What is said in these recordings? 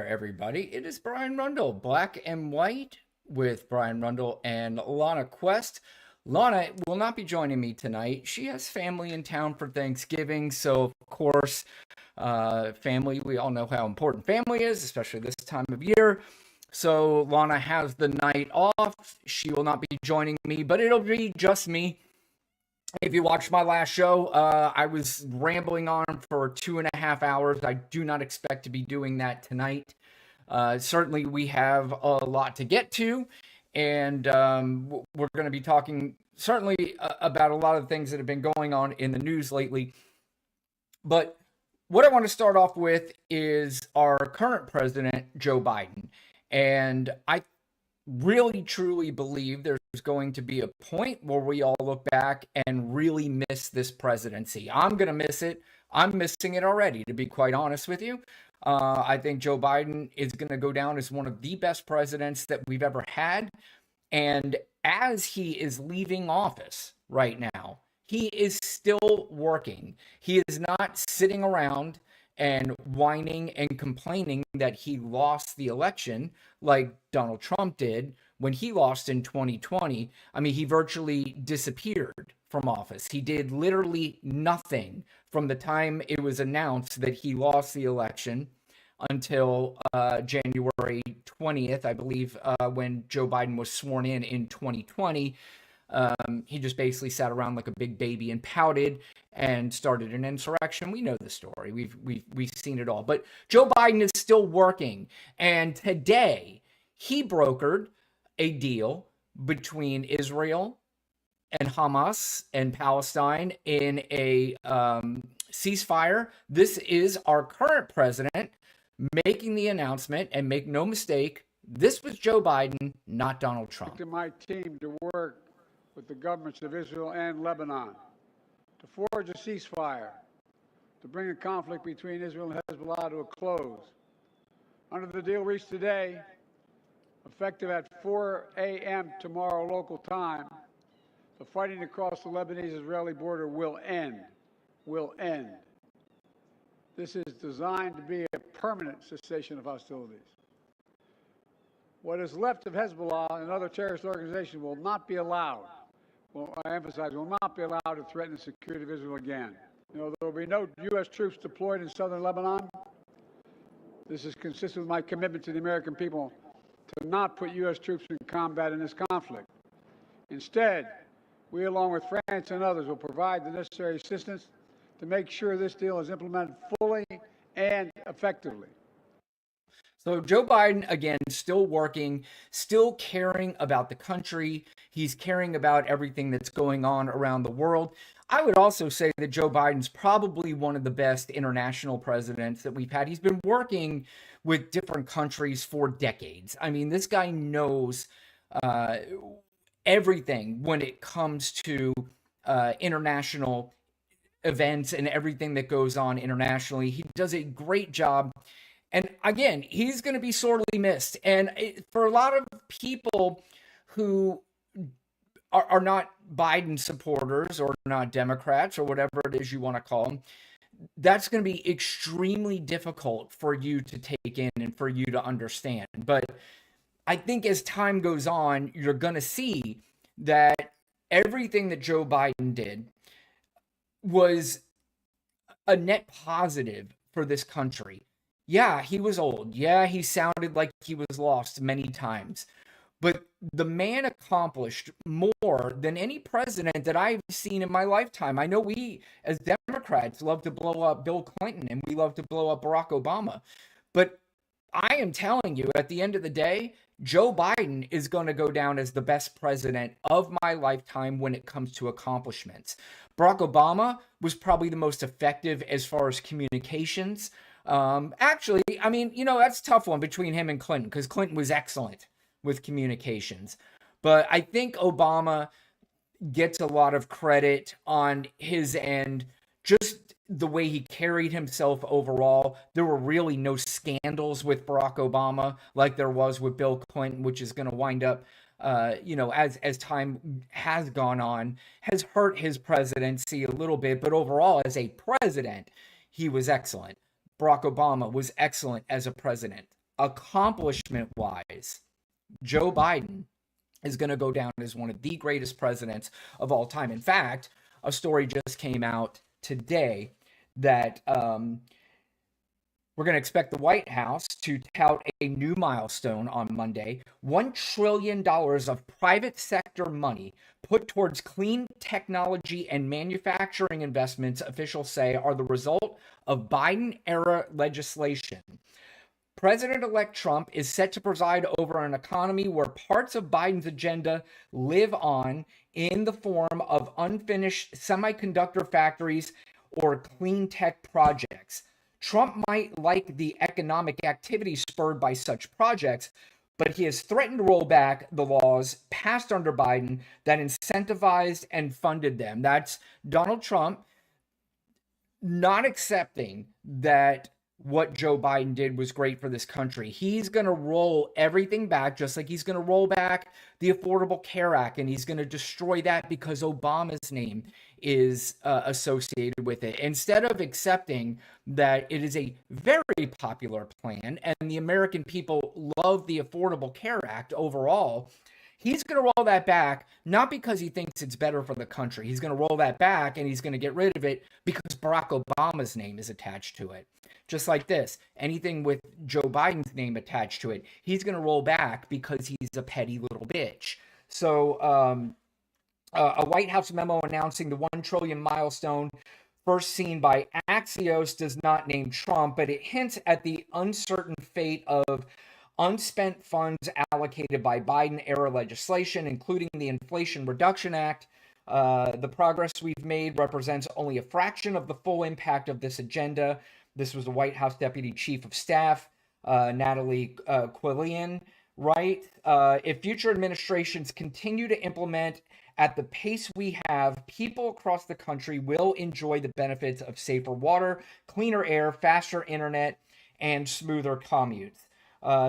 there, everybody. It is Brian Rundle, Black and White with Brian Rundle and Lana Quest. Lana will not be joining me tonight. She has family in town for Thanksgiving, so of course, family, we all know how important family is, especially this time of year. So Lana has the night off. She will not be joining me, but it'll be just me. If you watched my last show, I was rambling on for 2.5 hours. I do not expect to be doing that tonight. Certainly, we have a lot to get to, and we're going to be talking certainly about a lot of things that have been going on in the news lately. But what I want to start off with is our current president, Joe Biden. And I really truly believe there's going to be a point where we all look back and really miss this presidency. I'm going to miss it. I'm missing it already, to be quite honest with you. I think Joe Biden is going to go down as one of the best presidents that we've ever had. And as he is leaving office right now, he is still working. He is not sitting around and whining and complaining that he lost the election like Donald Trump did when he lost in 2020. I mean, he virtually disappeared from office. He did literally nothing from the time it was announced that he lost the election until January 20th, I believe, when Joe Biden was sworn in 2020. He just basically sat around like a big baby and pouted and started an insurrection. We know the story. We've seen it all. But Joe Biden is still working, and today he brokered a deal between Israel and Hamas and Palestine in a ceasefire. This is our current president making the announcement, and make no mistake, this was Joe Biden, not Donald Trump. To my team to work with the governments of Israel and Lebanon to forge a ceasefire, to bring the conflict between Israel and Hezbollah to a close. Under the deal reached today, effective at 4 a.m. tomorrow local time, the fighting across the Lebanese-Israeli border will end. Will end. This is designed to be a permanent cessation of hostilities. What is left of Hezbollah and other terrorist organizations will not be allowed, well, I emphasize, will not be allowed to threaten the security of Israel again. There will be no U.S. troops deployed in southern Lebanon. This is consistent with my commitment to the American people to not put U.S. troops in combat in this conflict. Instead, we, along with France and others, will provide the necessary assistance to make sure this deal is implemented fully and effectively. So Joe Biden, again, still working, still caring about the country. He's caring about everything that's going on around the world. I would also say that Joe Biden's probably one of the best international presidents that we've had. He's been working with different countries for decades. I mean, this guy knows everything when it comes to international events and everything that goes on internationally. He does a great job. And again, he's going to be sorely missed. And for a lot of people who are not Biden supporters or not Democrats or whatever it is you want to call them, that's going to be extremely difficult for you to take in and for you to understand. But I think as time goes on, you're going to see that everything that Joe Biden did was a net positive for this country. Yeah, he was old. Yeah, he sounded like he was lost many times. But the man accomplished more than any president that I've seen in my lifetime. I know we, as Democrats, love to blow up Bill Clinton and we love to blow up Barack Obama. But I am telling you, at the end of the day, Joe Biden is going to go down as the best president of my lifetime when it comes to accomplishments. Barack Obama was probably the most effective as far as communications. Actually, I mean, that's a tough one between him and Clinton because Clinton was excellent with communications. But I think Obama gets a lot of credit on his end, just the way he carried himself overall. There were really no scandals with Barack Obama like there was with Bill Clinton, which is going to wind up, as time has gone on, has hurt his presidency a little bit. But overall, as a president, he was excellent. Barack Obama was excellent as a president. accomplishment-wise, Joe Biden is going to go down as one of the greatest presidents of all time. In fact, a story just came out today that we're going to expect the White House to tout a new milestone on Monday: $1 trillion of private sector money put towards clean technology and manufacturing investments, officials say, are the result of Biden-era legislation. President-elect Trump is set to preside over an economy where parts of Biden's agenda live on in the form of unfinished semiconductor factories or clean tech projects. Trump might like the economic activity spurred by such projects, but he has threatened to roll back the laws passed under Biden that incentivized and funded them. That's Donald Trump not accepting that what Joe Biden did was great for this country. He's going to roll everything back, just like he's going to roll back the Affordable Care Act, and he's going to destroy that because Obama's name is associated with it. Instead of accepting that it is a very popular plan and the American people love the Affordable Care Act overall, he's going to roll that back, not because he thinks it's better for the country. He's going to roll that back and he's going to get rid of it because Barack Obama's name is attached to it. Just like this, anything with Joe Biden's name attached to it, he's going to roll back because he's a petty little bitch. So a White House memo announcing the $1 trillion milestone, first seen by Axios, does not name Trump, but it hints at the uncertain fate of unspent funds allocated by Biden-era legislation, including the Inflation Reduction Act. The progress we've made represents only a fraction of the full impact of this agenda. This was the White House Deputy Chief of Staff, Natalie Quillian, right? If future administrations continue to implement at the pace we have, people across the country will enjoy the benefits of safer water, cleaner air, faster internet, and smoother commutes.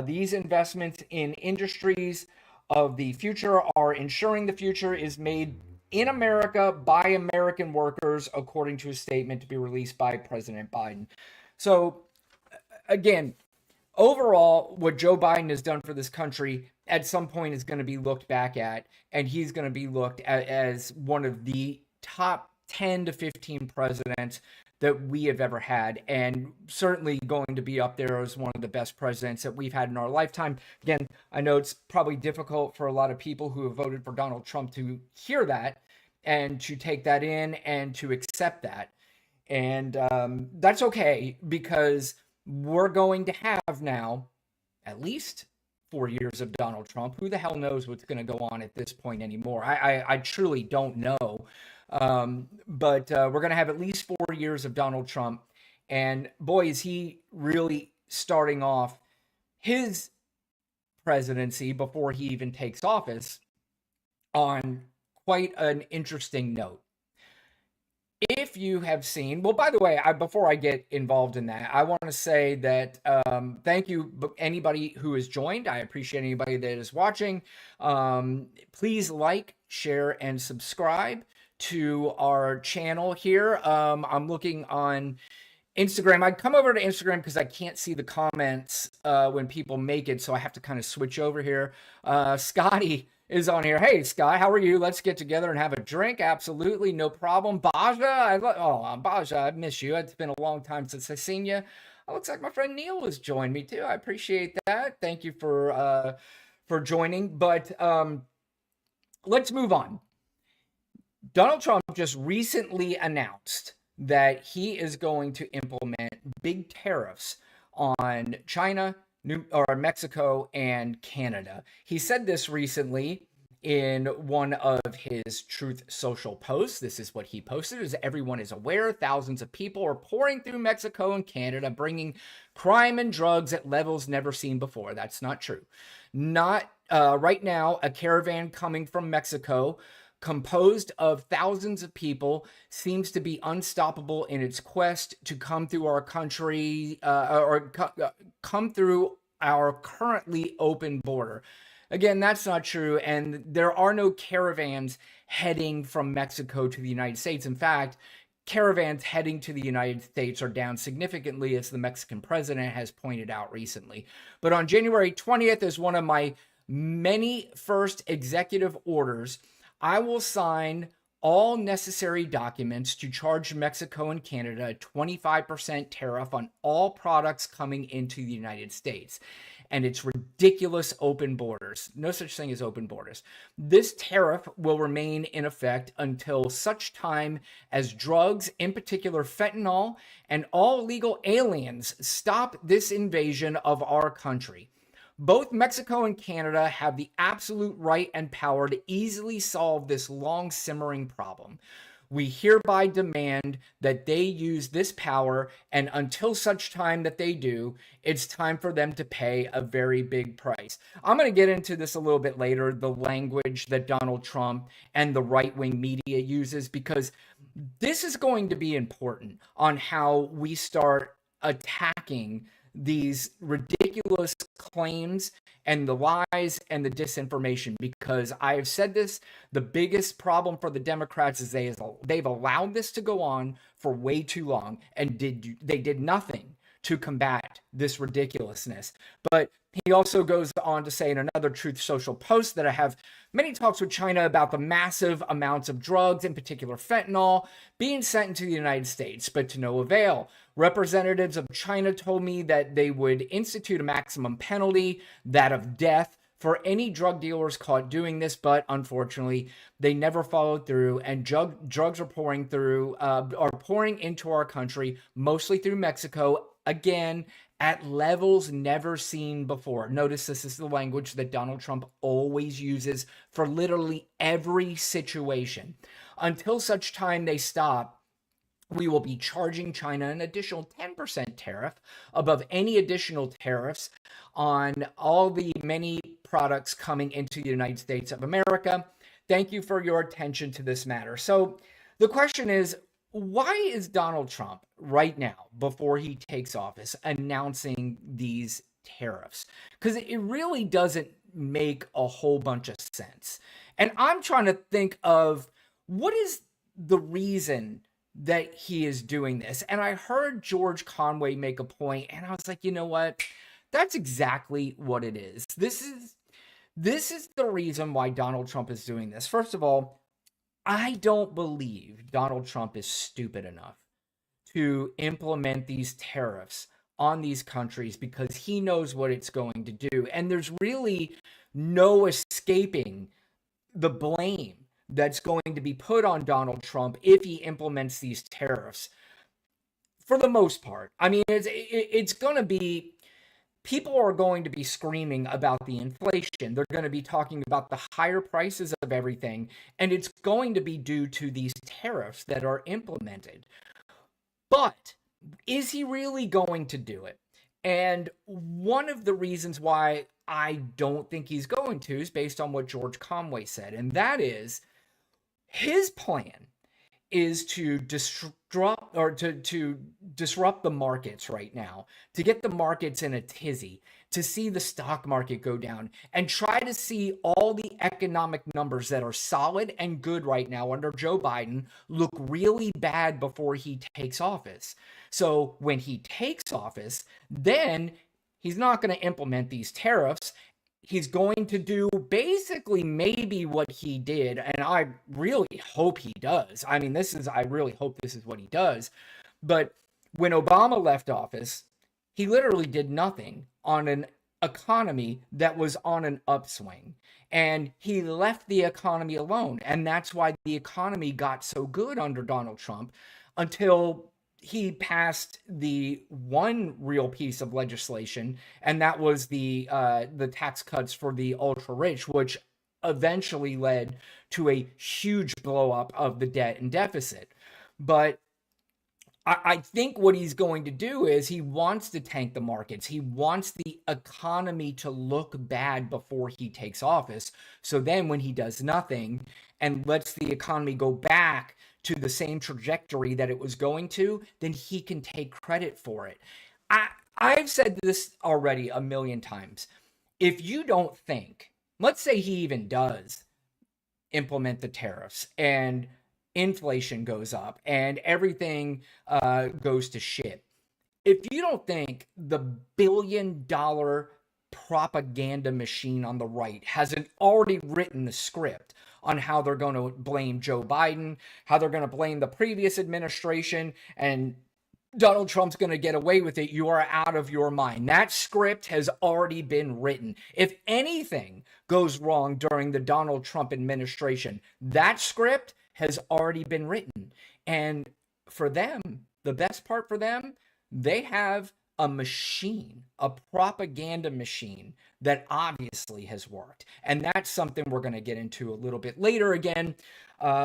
These investments in industries of the future are ensuring the future is made in America by American workers, according to a statement to be released by President Biden. So, again, overall, what Joe Biden has done for this country at some point is going to be looked back at, and he's going to be looked at as one of the top 10 to 15 presidents that we have ever had, and certainly going to be up there as one of the best presidents that we've had in our lifetime. Again, I know it's probably difficult for a lot of people who have voted for Donald Trump to hear that and to take that in and to accept that. And that's okay, because we're going to have now at least 4 years of Donald Trump. Who the hell knows what's going to go on at this point anymore? I truly don't know. But we're going to have at least 4 years of Donald Trump. And boy, is he really starting off his presidency before he even takes office on quite an interesting note. If you have seen, well, by the way, before I get involved in that, I want to say that thank you, anybody who has joined. I appreciate anybody that is watching. Please like, share, and subscribe to our channel here. I'm looking on Instagram. I come over to Instagram because I can't see the comments when people make it, so I have to kind of switch over here. Scotty is on here. Hey, Scott, how are you? Let's get together and have a drink. Absolutely, no problem. Baja, Baja, I miss you. It's been a long time since I've seen you. It looks like my friend Neil has joined me too. I appreciate that. Thank you for joining. But let's move on. Donald Trump just recently announced that he is going to implement big tariffs on China, Mexico, and Canada. He said this recently in one of his Truth Social posts. This is what he posted: as everyone is aware, thousands of people are pouring through Mexico and Canada, bringing crime and drugs at levels never seen before. That's not true. Not right now. A caravan coming from Mexico, composed of thousands of people, seems to be unstoppable in its quest to come through our country come through our currently open border. Again, that's not true, and there are no caravans heading from Mexico to the United States. In fact, caravans heading to the United States are down significantly, as the Mexican president has pointed out recently. But on January 20th, as one of my many first executive orders, I will sign all necessary documents to charge Mexico and Canada a 25% tariff on all products coming into the United States. And it's ridiculous open borders. No such thing as open borders. This tariff will remain in effect until such time as drugs, in particular fentanyl, and all illegal aliens stop this invasion of our country. Both Mexico and Canada have the absolute right and power to easily solve this long simmering problem. We hereby demand that they use this power, and until such time that they do, it's time for them to pay a very big price. I'm going to get into this a little bit later, the language that Donald Trump and the right-wing media uses, because this is going to be important on how we start attacking these ridiculous claims and the lies and the disinformation, because I have said this, the biggest problem for the Democrats is they've allowed this to go on for way too long, and they did nothing to combat this ridiculousness. But he also goes on to say in another Truth Social post that I have many talks with China about the massive amounts of drugs, in particular fentanyl, being sent into the United States, but to no avail. Representatives of China told me that they would institute a maximum penalty, that of death, for any drug dealers caught doing this, but unfortunately, they never followed through, and drugs are pouring into our country, mostly through Mexico, again, at levels never seen before. Notice this is the language that Donald Trump always uses for literally every situation. Until such time they stop, we will be charging China an additional 10% tariff above any additional tariffs on all the many products coming into the United States of America. Thank you for your attention to this matter. So the question is, why is Donald Trump right now, before he takes office, announcing these tariffs? Because it really doesn't make a whole bunch of sense. And I'm trying to think of what is the reason that he is doing this. And I heard George Conway make a point, and I was like, you know what? That's exactly what it is. This is the reason why Donald Trump is doing this. First of all, I don't believe Donald Trump is stupid enough to implement these tariffs on these countries, because he knows what it's going to do. And there's really no escaping the blame that's going to be put on Donald Trump if he implements these tariffs. For the most part, I mean, it's going to be, people are going to be screaming about the inflation. They're going to be talking about the higher prices of everything, and it's going to be due to these tariffs that are implemented. But is he really going to do it? And one of the reasons why I don't think he's going to is based on what George Conway said, and that is his plan is to disrupt the markets right now, to get the markets in a tizzy, to see the stock market go down, and try to see all the economic numbers that are solid and good right now under Joe Biden look really bad before he takes office. So when he takes office, then he's not going to implement these tariffs. He's going to do basically maybe what he did, and I really hope he does. I mean, I really hope this is what he does. But when Obama left office, he literally did nothing on an economy that was on an upswing. And he left the economy alone. And that's why the economy got so good under Donald Trump until he passed the one real piece of legislation, and that was the tax cuts for the ultra rich, which eventually led to a huge blow up of the debt and deficit. But I think what he's going to do is he wants to tank the markets. He wants the economy to look bad before he takes office. So then when he does nothing and lets the economy go back to the same trajectory that it was going to, then he can take credit for it. I've said this already a million times. If you don't think, let's say he even does implement the tariffs and inflation goes up and everything goes to shit. If you don't think the billion-dollar propaganda machine on the right hasn't already written the script on how they're going to blame Joe Biden, how they're going to blame the previous administration, and Donald Trump's going to get away with it, you are out of your mind. That script has already been written. If anything goes wrong during the Donald Trump administration, that script has already been written. And for them, the best part for them, they have a machine, a propaganda machine that obviously has worked. And that's something we're going to get into a little bit later again,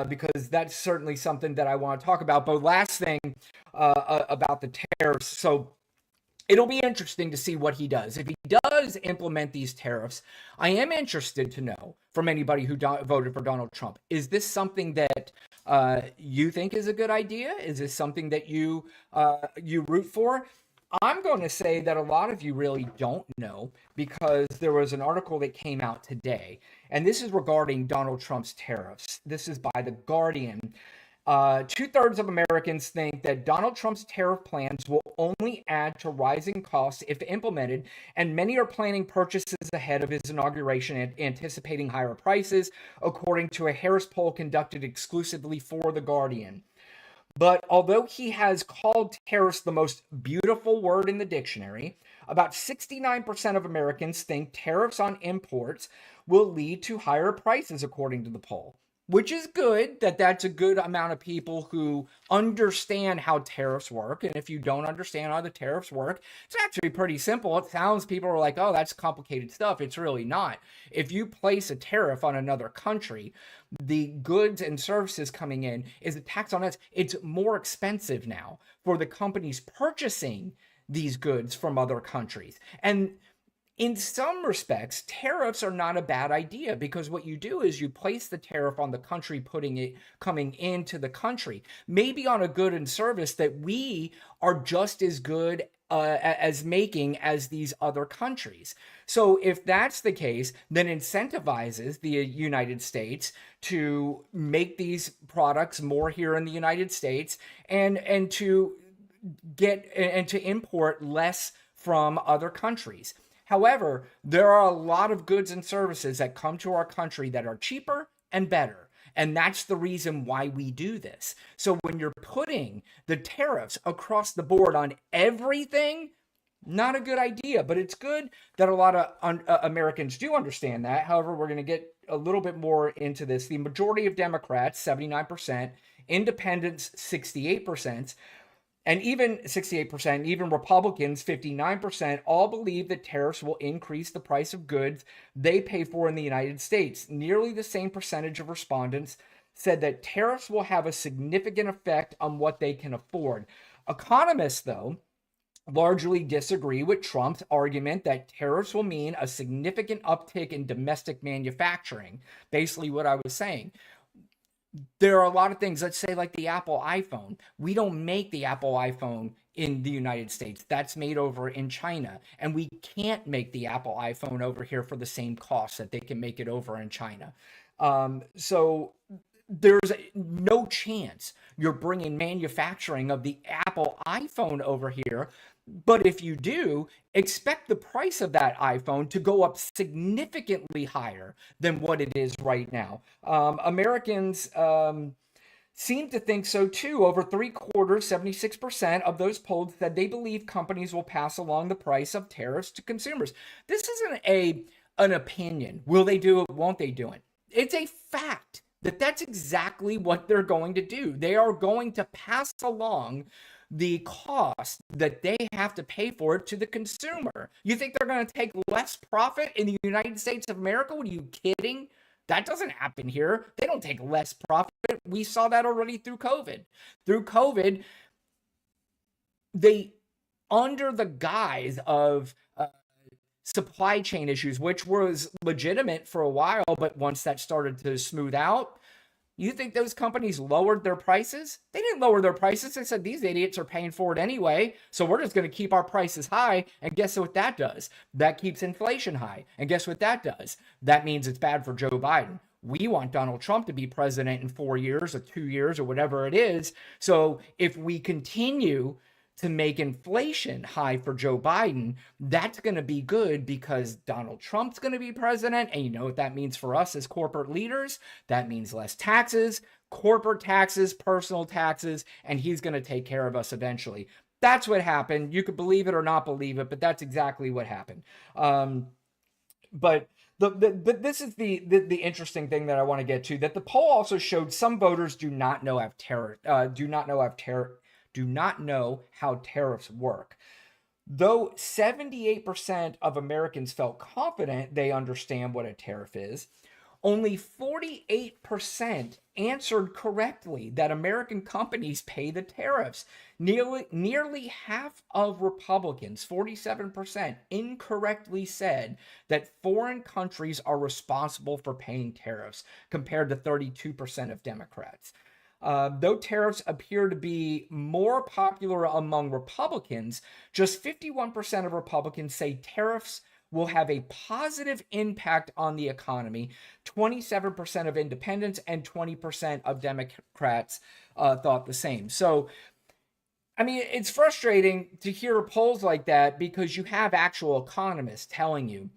because that's certainly something that I want to talk about. But last thing about the tariffs. So it'll be interesting to see what he does. If he does implement these tariffs, I am interested to know from anybody who voted for Donald Trump, is this something that you think is a good idea? Is this something that you root for? I'm going to say that a lot of you really don't know, because there was an article that came out today, and this is regarding Donald Trump's tariffs. This is by The Guardian. 2/3 of Americans think that Donald Trump's tariff plans will only add to rising costs if implemented, and many are planning purchases ahead of his inauguration and anticipating higher prices, according to a Harris poll conducted exclusively for The Guardian. But although he has called tariffs the most beautiful word in the dictionary, about 69% of Americans think tariffs on imports will lead to higher prices, according to the poll. Which is good, that's a good amount of people who understand how tariffs work. And if you don't understand how the tariffs work, it's actually pretty simple. It sounds, people are like, oh, that's complicated stuff. It's really not. If you place a tariff on another country, the goods and services coming in is a tax on us. It's more expensive now for the companies purchasing these goods from other countries. And in some respects, tariffs are not a bad idea, because what you do is you place the tariff on the country coming into the country, maybe on a good and service that we are just as good as making as these other countries. So if that's the case, then incentivizes the United States to make these products more here in the United States, and to import less from other countries. However, there are a lot of goods and services that come to our country that are cheaper and better. And that's the reason why we do this. So when you're putting the tariffs across the board on everything, not a good idea. But it's good that a lot of Americans do understand that. However, we're going to get a little bit more into this. The majority of Democrats, 79%, independents, 68%, and even 68%, even Republicans, 59%, all believe that tariffs will increase the price of goods they pay for in the United States. Nearly the same percentage of respondents said that tariffs will have a significant effect on what they can afford. Economists, though, largely disagree with Trump's argument that tariffs will mean a significant uptick in domestic manufacturing. Basically what I was saying. There are a lot of things, let's say like the Apple iPhone. We don't make the Apple iPhone in the United States. That's made over in China. And we can't make the Apple iPhone over here for the same cost that they can make it over in China. So there's no chance you're bringing manufacturing of the Apple iPhone over here. But if you do, expect the price of that iPhone to go up significantly higher than what it is right now. Americans seem to think so too. Over 3/4, 76% of those polled said they believe companies will pass along the price of tariffs to consumers. This isn't an opinion. Will they do it? Won't they do it? It's a fact that that's exactly what they're going to do. They are going to pass along the cost that they have to pay for it to the consumer. You think they're going to take less profit in the United States of America? What are you kidding? That doesn't happen here. They don't take less profit. We saw that already through COVID. Through COVID, they, under the guise of supply chain issues, which was legitimate for a while, but once that started to smooth out, you think those companies lowered their prices? They didn't lower their prices. They said, these idiots are paying for it anyway, so we're just going to keep our prices high. And guess what that does? That keeps inflation high. And guess what that does? That means it's bad for Joe Biden. We want Donald Trump to be president in 4 years or 2 years or whatever it is. So if we continue to make inflation high for Joe Biden, that's going to be good because Donald Trump's going to be president. And you know what that means for us as corporate leaders? That means less taxes, corporate taxes, personal taxes, and he's going to take care of us eventually. That's what happened. You could believe it or not believe it, but that's exactly what happened. But this is the interesting thing that I want to get to, that the poll also showed some voters do not know how tariffs work. Though 78% of Americans felt confident they understand what a tariff is, only 48% answered correctly that American companies pay the tariffs. Nearly half of Republicans, 47%, incorrectly said that foreign countries are responsible for paying tariffs, compared to 32% of Democrats. Though tariffs appear to be more popular among Republicans, just 51% of Republicans say tariffs will have a positive impact on the economy. 27% of independents and 20% of Democrats thought the same. So, I mean, it's frustrating to hear polls like that because you have actual economists telling you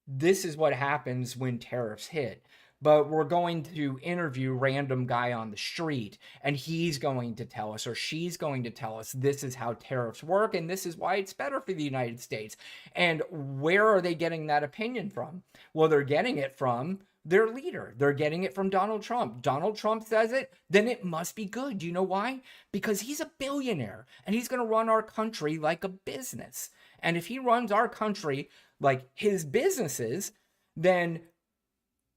this is what happens when tariffs hit. But we're going to interview random guy on the street, and he's going to tell us, or she's going to tell us, this is how tariffs work, and this is why it's better for the United States. And where are they getting that opinion from? Well, they're getting it from their leader. They're getting it from Donald Trump. Donald Trump says it, then it must be good. Do you know why? Because he's a billionaire, and he's going to run our country like a business. And if he runs our country like his businesses, then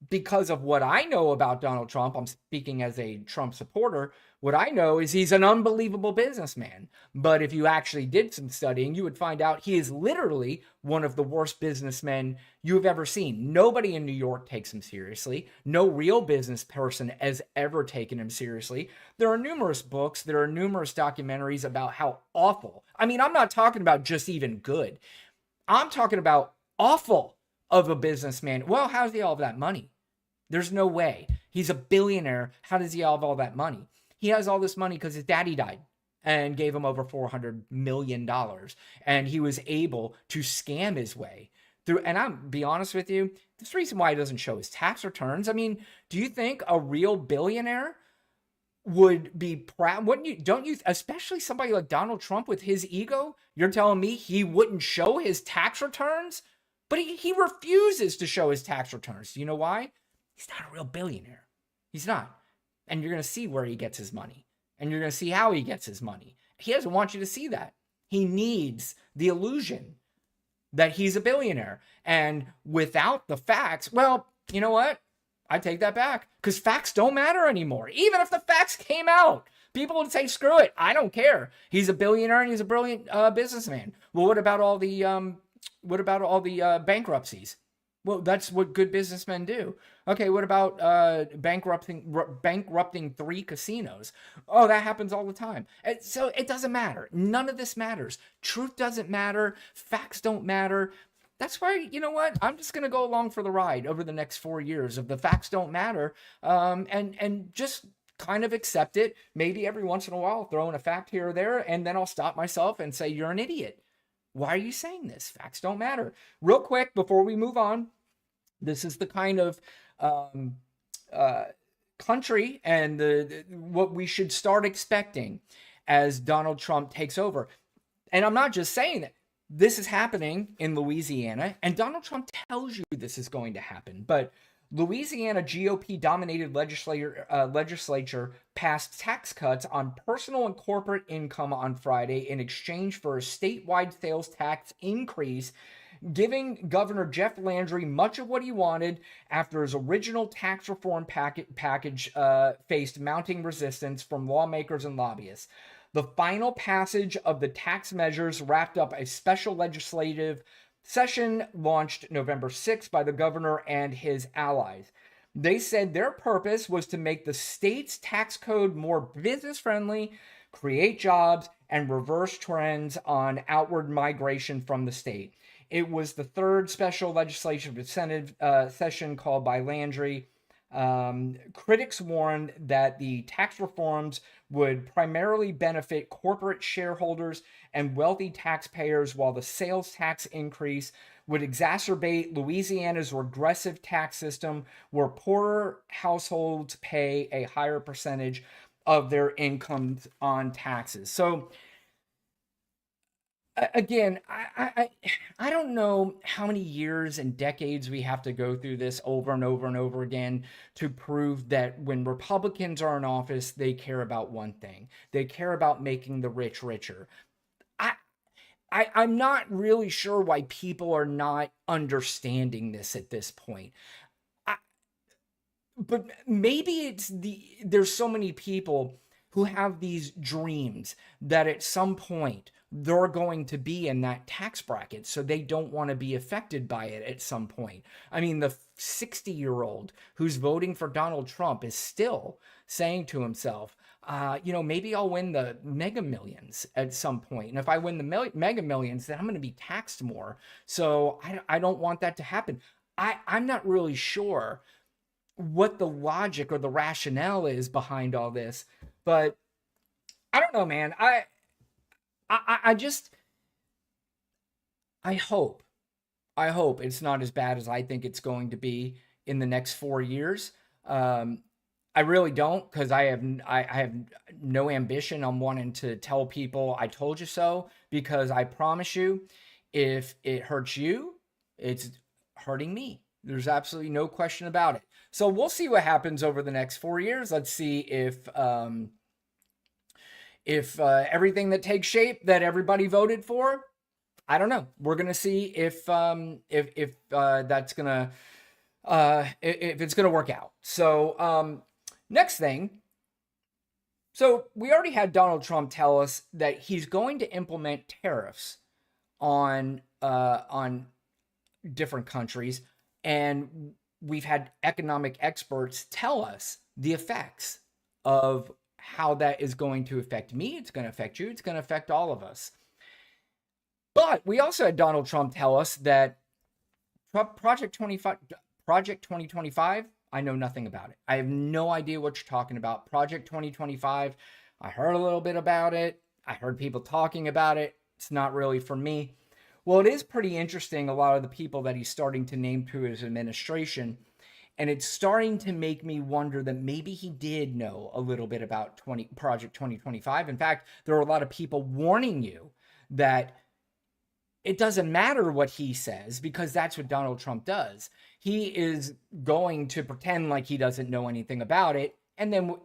because of what I know about Donald Trump, I'm speaking as a Trump supporter, what I know is he's an unbelievable businessman. But if you actually did some studying, you would find out he is literally one of the worst businessmen you have ever seen. Nobody in New York takes him seriously. No real business person has ever taken him seriously. There are numerous books, there are numerous documentaries about how awful. I mean, I'm not talking about just even good. I'm talking about awful of a businessman. Well, how does he have that money? There's no way. He's a billionaire. How does he have all that money? He has all this money because his daddy died and gave him over $400 million. And he was able to scam his way through. And I'll be honest with you, there's the reason why he doesn't show his tax returns. I mean, do you think a real billionaire would be proud? Wouldn't you? Don't you? Especially somebody like Donald Trump with his ego. You're telling me he wouldn't show his tax returns? But he refuses to show his tax returns. Do you know why? He's not a real billionaire. He's not. And you're going to see where he gets his money. And you're going to see how he gets his money. He doesn't want you to see that. He needs the illusion that he's a billionaire. And without the facts, well, you know what? I take that back. Because facts don't matter anymore. Even if the facts came out, people would say, screw it. I don't care. He's a billionaire and he's a brilliant businessman. Well, what about all the bankruptcies? Well, that's what good businessmen do. Okay, what about bankrupting 3 casinos? Oh, that happens all the time. So it doesn't matter. None of this matters. Truth doesn't matter. Facts don't matter. That's why, you know what? I'm just going to go along for the ride over the next 4 years of the facts don't matter, and just kind of accept it. Maybe every once in a while, throw in a fact here or there, and then I'll stop myself and say, you're an idiot. Why are you saying this? Facts don't matter. Real quick, before we move on, this is the kind of country and what we should start expecting as Donald Trump takes over. And I'm not just saying that. This is happening in Louisiana, and Donald Trump tells you this is going to happen. But Louisiana GOP-dominated legislature passed tax cuts on personal and corporate income on Friday in exchange for a statewide sales tax increase, giving Governor Jeff Landry much of what he wanted after his original tax reform package faced mounting resistance from lawmakers and lobbyists. The final passage of the tax measures wrapped up a special legislative session launched November 6th by the governor and his allies. They said their purpose was to make the state's tax code more business-friendly, create jobs, and reverse trends on outward migration from the state. It was the third special legislative session called by Landry Critics warned that the tax reforms would primarily benefit corporate shareholders and wealthy taxpayers, while the sales tax increase would exacerbate Louisiana's regressive tax system, where poorer households pay a higher percentage of their incomes on taxes. So, again, I don't know how many years and decades we have to go through this over and over and over again to prove that when Republicans are in office, they care about one thing. They care about making the rich richer. I, I'm not really sure why people are not understanding this at this point. I, but maybe there's so many people who have these dreams that at some point they're going to be in that tax bracket, so they don't want to be affected by it at some point. I mean, the 60-year-old who's voting for Donald Trump is still saying to himself, maybe I'll win the mega millions at some point. And if I win the mega millions, then I'm going to be taxed more. So I don't want that to happen. I'm not really sure what the logic or the rationale is behind all this, but I don't know, man. I just, I hope, I hope it's not as bad as I think it's going to be in the next 4 years. I really don't, because I have no ambition on wanting to tell people I told you so, because I promise you, if it hurts you, it's hurting me. There's absolutely no question about it. So we'll see what happens over the next 4 years. Let's see if everything that takes shape that everybody voted for. I don't know. We're gonna see if that's gonna if it's gonna work out. So next thing. So we already had Donald Trump tell us that he's going to implement tariffs on different countries, and we've had economic experts tell us the effects of how that is going to affect me. It's going to affect you. It's going to affect all of us. But we also had Donald Trump tell us that Project 2025, I know nothing about it. I have no idea what you're talking about. Project 2025, I heard a little bit about it. I heard people talking about it. It's not really for me. Well, it is pretty interesting, a lot of the people that he's starting to name to his administration. And it's starting to make me wonder that maybe he did know a little bit about Project 2025. In fact, there are a lot of people warning you that it doesn't matter what he says, because that's what Donald Trump does. He is going to pretend like he doesn't know anything about it. And then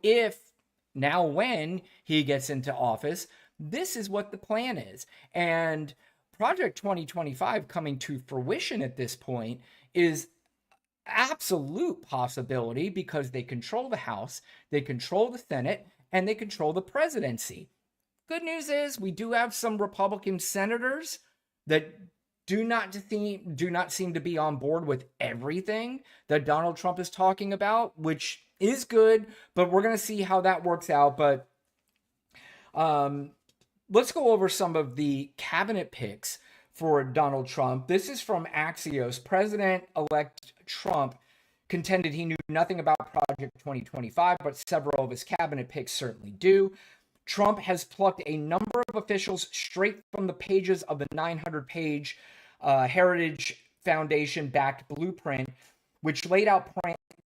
when he gets into office, this is what the plan is. And Project 2025 coming to fruition at this point is absolute possibility, because they control the House, they control the Senate, and they control the presidency. Good news is we do have some Republican senators that do not seem to be on board with everything that Donald Trump is talking about, which is good, but we're going to see how that works out. But let's go over some of the cabinet picks for Donald Trump. This is from Axios. President-elect Trump contended he knew nothing about Project 2025, but several of his cabinet picks certainly do. Trump has plucked a number of officials straight from the pages of the 900-page Heritage Foundation-backed blueprint, which laid out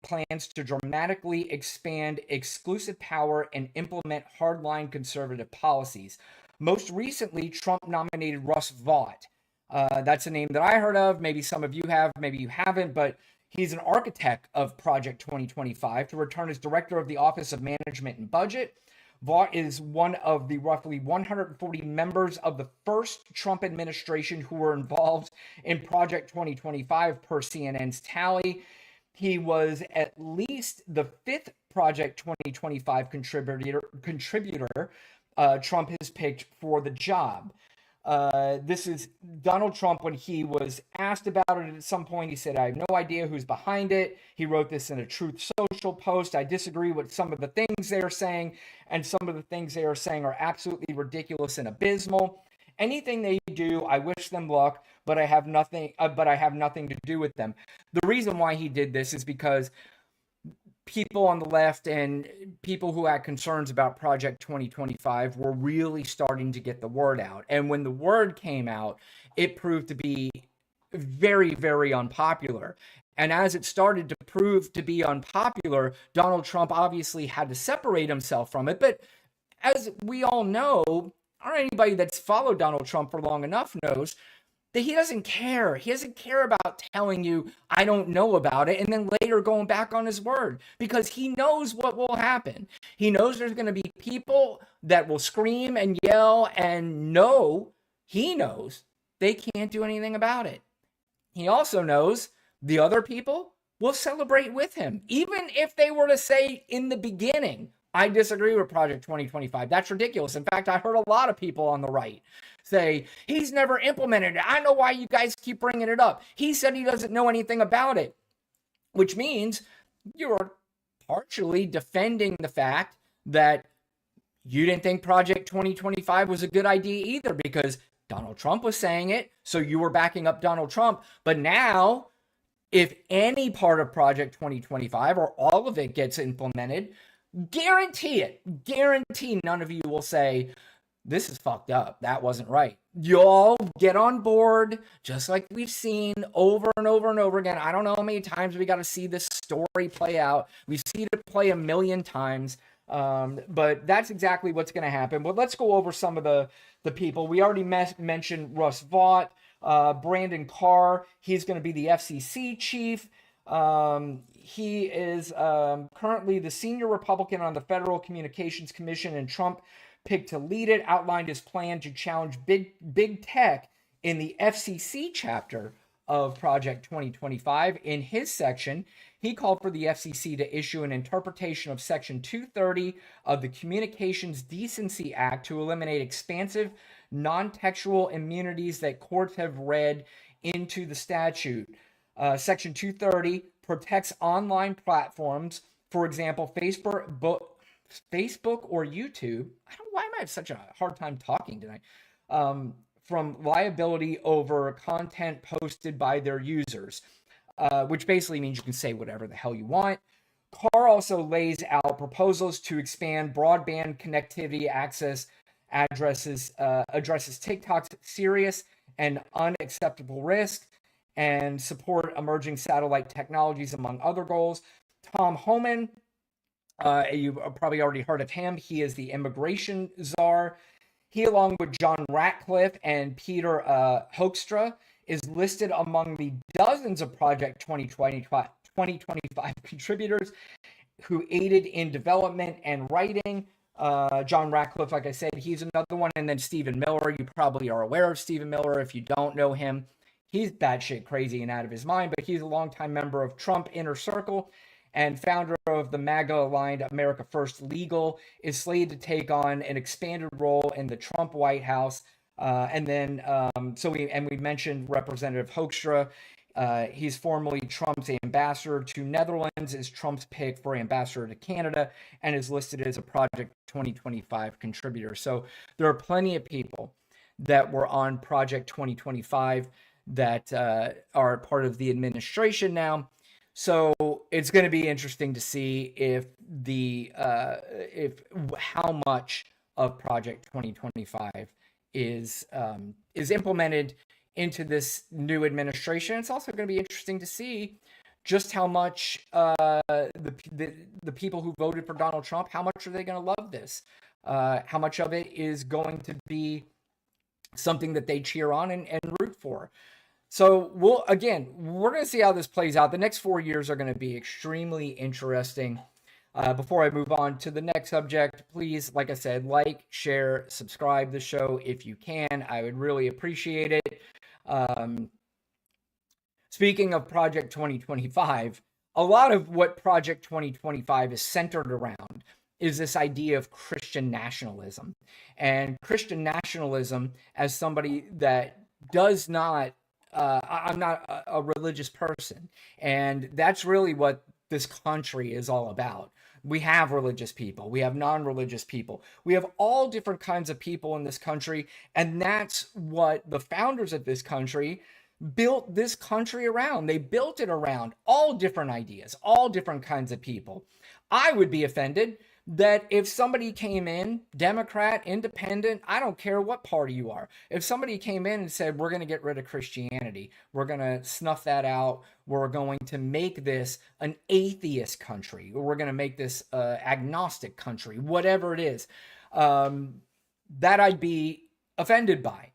plans to dramatically expand exclusive power and implement hardline conservative policies. Most recently, Trump nominated Russ Vought. That's a name that I heard of. Maybe some of you have, maybe you haven't, but he's an architect of Project 2025 to return as director of the Office of Management and Budget. Vought is one of the roughly 140 members of the first Trump administration who were involved in Project 2025 per CNN's tally. He was at least the fifth Project 2025 contributor Trump has picked for the job. This is Donald Trump. When he was asked about it at some point, he said, "I have no idea who's behind it." He wrote this in a Truth Social post. "I disagree with some of the things they are saying, and some of the things they are saying are absolutely ridiculous and abysmal. Anything they do, I wish them luck, but I have nothing to do with them." The reason why he did this is because people on the left and people who had concerns about Project 2025 were really starting to get the word out. And when the word came out, it proved to be very, very unpopular. And as it started to prove to be unpopular, Donald Trump obviously had to separate himself from it. But as we all know, or anybody that's followed Donald Trump for long enough knows, that he doesn't care. He doesn't care about telling you, I don't know about it, and then later going back on his word, because he knows what will happen. He knows there's going to be people that will scream and yell and he knows they can't do anything about it. He also knows the other people will celebrate with him, even if they were to say in the beginning, I disagree with Project 2025. That's ridiculous. In fact, I heard a lot of people on the right say, he's never implemented it. I know why you guys keep bringing it up. He said he doesn't know anything about it, which means you're partially defending the fact that you didn't think Project 2025 was a good idea either, because Donald Trump was saying it, so you were backing up Donald Trump. But now, if any part of Project 2025 or all of it gets implemented, guarantee none of you will say, this is fucked up. That wasn't right. Y'all get on board, just like we've seen over and over and over again. I don't know how many times we got to see this story play out. We've seen it play a million times. But that's exactly what's going to happen. But let's go over some of the people. We already mentioned Russ Vought, Brandon Carr. He's going to be the FCC chief. He is currently the senior Republican on the Federal Communications Commission, and Trump picked to lead it, outlined his plan to challenge big tech in the FCC chapter of Project 2025. In his section, he called for the FCC to issue an interpretation of Section 230 of the Communications Decency Act to eliminate expansive non-textual immunities that courts have read into the statute. Section 230 protects online platforms, for example, Facebook or YouTube. Why am I have such a hard time talking tonight? From liability over content posted by their users, which basically means you can say whatever the hell you want. Carr also lays out proposals to expand broadband connectivity access addresses, addresses TikTok's serious and unacceptable risk, and support emerging satellite technologies, among other goals. Tom Homan, you probably already heard of him. He is the immigration czar. He, along with John Ratcliffe and Peter Hoekstra, is listed among the dozens of Project 2025 contributors who aided in development and writing. John Ratcliffe, like I said, he's another one. And then Stephen Miller, you probably are aware of Stephen Miller if you don't know him. He's batshit crazy and out of his mind, but he's a longtime member of Trump Inner Circle and founder of the MAGA-aligned America First Legal, is slated to take on an expanded role in the Trump White House. We mentioned Representative Hoekstra. He's formerly Trump's ambassador to Netherlands, is Trump's pick for ambassador to Canada, and is listed as a Project 2025 contributor. So there are plenty of people that were on Project 2025 that are part of the administration now. So it's going to be interesting to see if how much of Project 2025 is implemented into this new administration. It's also going to be interesting to see just how much the people who voted for Donald Trump, how much are they going to love this? How much of it is going to be something that they cheer on and root for? So we're going to see how this plays out. The next 4 years are going to be extremely interesting. Before I move on to the next subject, please, like I said, like, share, subscribe to the show if you can. I would really appreciate it. Speaking of Project 2025, a lot of what Project 2025 is centered around is this idea of Christian nationalism. And Christian nationalism, as somebody that does not, I'm not a religious person. And that's really what this country is all about. We have religious people. We have non-religious people. We have all different kinds of people in this country. And that's what the founders of this country built this country around. They built it around all different ideas, all different kinds of people. I would be offended that if somebody came in, Democrat, independent, I don't care what party you are, if somebody came in and said, we're going to get rid of Christianity, we're going to snuff that out, we're going to make this an atheist country, or we're going to make this agnostic country, whatever it is, that I'd be offended by.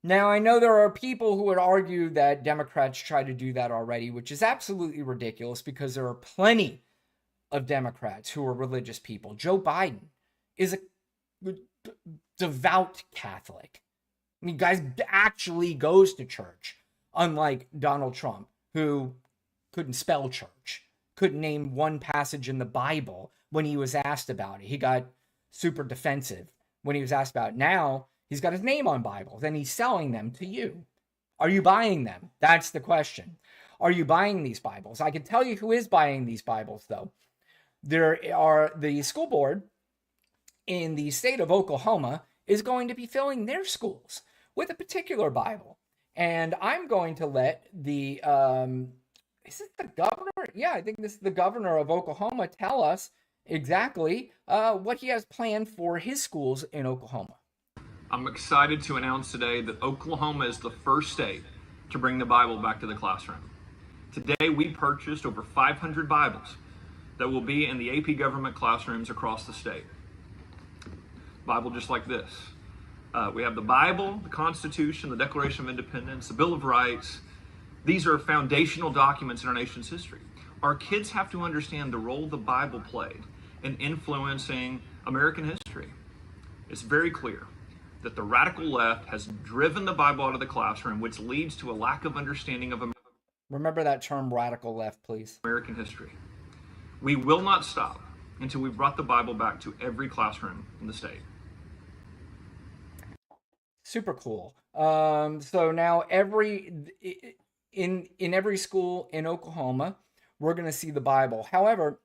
Now, I know there are people who would argue that Democrats try to do that already, which is absolutely ridiculous because there are plenty of Democrats who are religious people. Joe Biden is a devout Catholic. I mean, guys actually goes to church, unlike Donald Trump, who couldn't spell church, couldn't name one passage in the Bible when he was asked about it. He got super defensive when he was asked about it. Now, he's got his name on Bibles and he's selling them to you. Are you buying them? That's the question. Are you buying these Bibles? I can tell you who is buying these Bibles, though. There are the school board in the state of Oklahoma is going to be filling their schools with a particular Bible. And I'm going to let the, is it the governor? Yeah, I think this is the governor of Oklahoma tell us exactly what he has planned for his schools in Oklahoma. I'm excited to announce today that Oklahoma is the first state to bring the Bible back to the classroom. Today, we purchased over 500 Bibles that will be in the AP government classrooms across the state. Bible just like this. We have the Bible, the Constitution, the Declaration of Independence, the Bill of Rights. These are foundational documents in our nation's history. Our kids have to understand the role the Bible played in influencing American history. It's very clear that the radical left has driven the Bible out of the classroom, which leads to a lack of understanding of Remember that term, radical left, please. American history. We will not stop until we've brought the Bible back to every classroom in the state. Super cool. So now in every school in Oklahoma, we're going to see the Bible. However,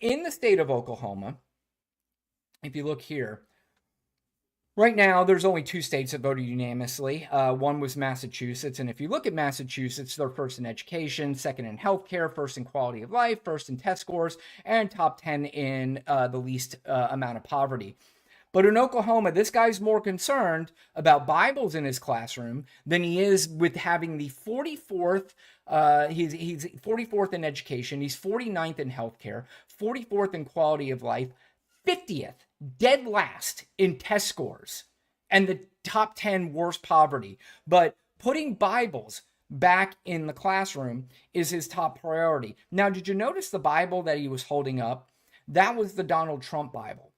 in the state of Oklahoma, if you look here, right now, there's only 2 states that voted unanimously. One was Massachusetts. And if you look at Massachusetts, they're first in education, second in healthcare, first in quality of life, first in test scores, and top 10 in the least amount of poverty. But in Oklahoma, this guy's more concerned about Bibles in his classroom than he is with having the 44th, he's 44th in education, he's 49th in healthcare, 44th in quality of life, 50th, dead last in test scores, and the top 10 worst poverty. But putting Bibles back in the classroom is his top priority. Now, did you notice the Bible that he was holding up? That was the Donald Trump Bible.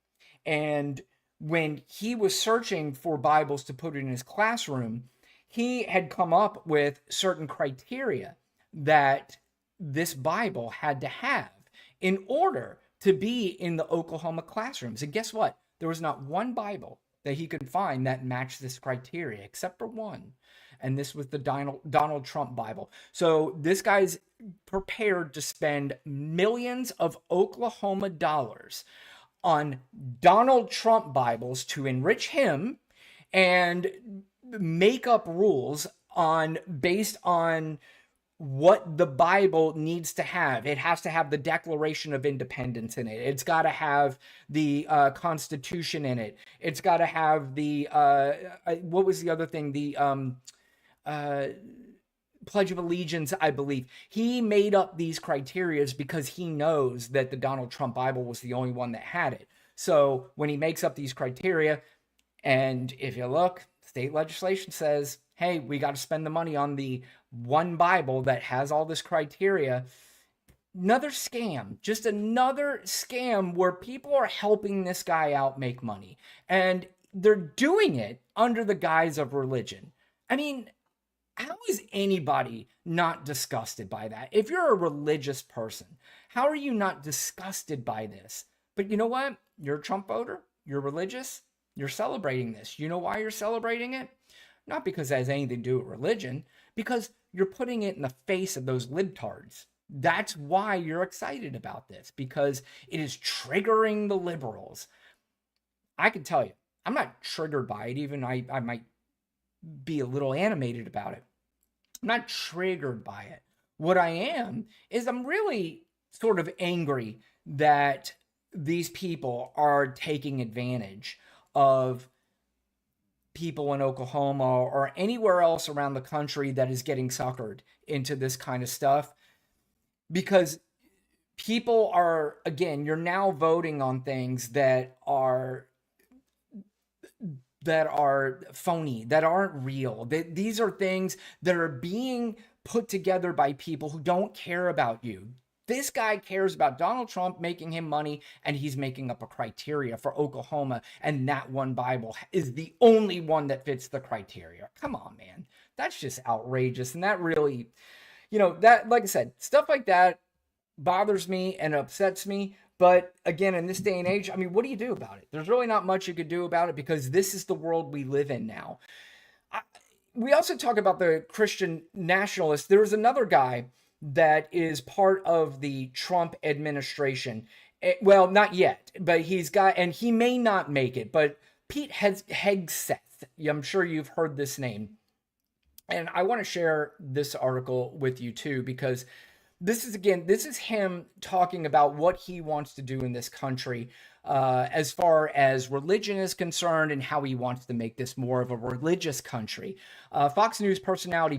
And when he was searching for Bibles to put in his classroom, he had come up with certain criteria that this Bible had to have in order to be in the Oklahoma classrooms. And guess what? There was not one Bible that he could find that matched this criteria, except for one. And this was the Donald Trump Bible. So this guy's prepared to spend millions of Oklahoma dollars on Donald Trump Bibles to enrich him and make up rules based on what the Bible needs to have. It has to have the Declaration of Independence in it. It's got to have the Constitution in it. It's got to have the, what was the other thing? The Pledge of Allegiance, I believe. He made up these criteria because he knows that the Donald Trump Bible was the only one that had it. So when he makes up these criteria, and if you look, state legislation says, hey, we got to spend the money on the one Bible that has all this criteria. Another scam, just another scam where people are helping this guy out make money. And they're doing it under the guise of religion. I mean, how is anybody not disgusted by that? If you're a religious person, how are you not disgusted by this? But you know what? You're a Trump voter. You're religious. You're celebrating this. You know why you're celebrating it? Not because it has anything to do with religion, because you're putting it in the face of those libtards. That's why you're excited about this, because it is triggering the liberals. I can tell you, I'm not triggered by it, even I might be a little animated about it. I'm not triggered by it. What I am is I'm really sort of angry that these people are taking advantage of people in Oklahoma or anywhere else around the country that is getting suckered into this kind of stuff, because people are, again, you're now voting on things that are phony, that aren't real. These are things that are being put together by people who don't care about you. This guy cares about Donald Trump making him money, and he's making up a criteria for Oklahoma, and that one Bible is the only one that fits the criteria. Come on, man. That's just outrageous. And that really, that, like I said, stuff like that bothers me and upsets me. But again, in this day and age, I mean, what do you do about it? There's really not much you could do about it, because this is the world we live in now. We also talk about the Christian nationalists. There was another guy that is part of the Trump administration. Well, not yet, but and he may not make it, but Pete Hegseth. I'm sure you've heard this name. And I want to share this article with you too, because this is him talking about what he wants to do in this country as far as religion is concerned, and how he wants to make this more of a religious country. Fox News personality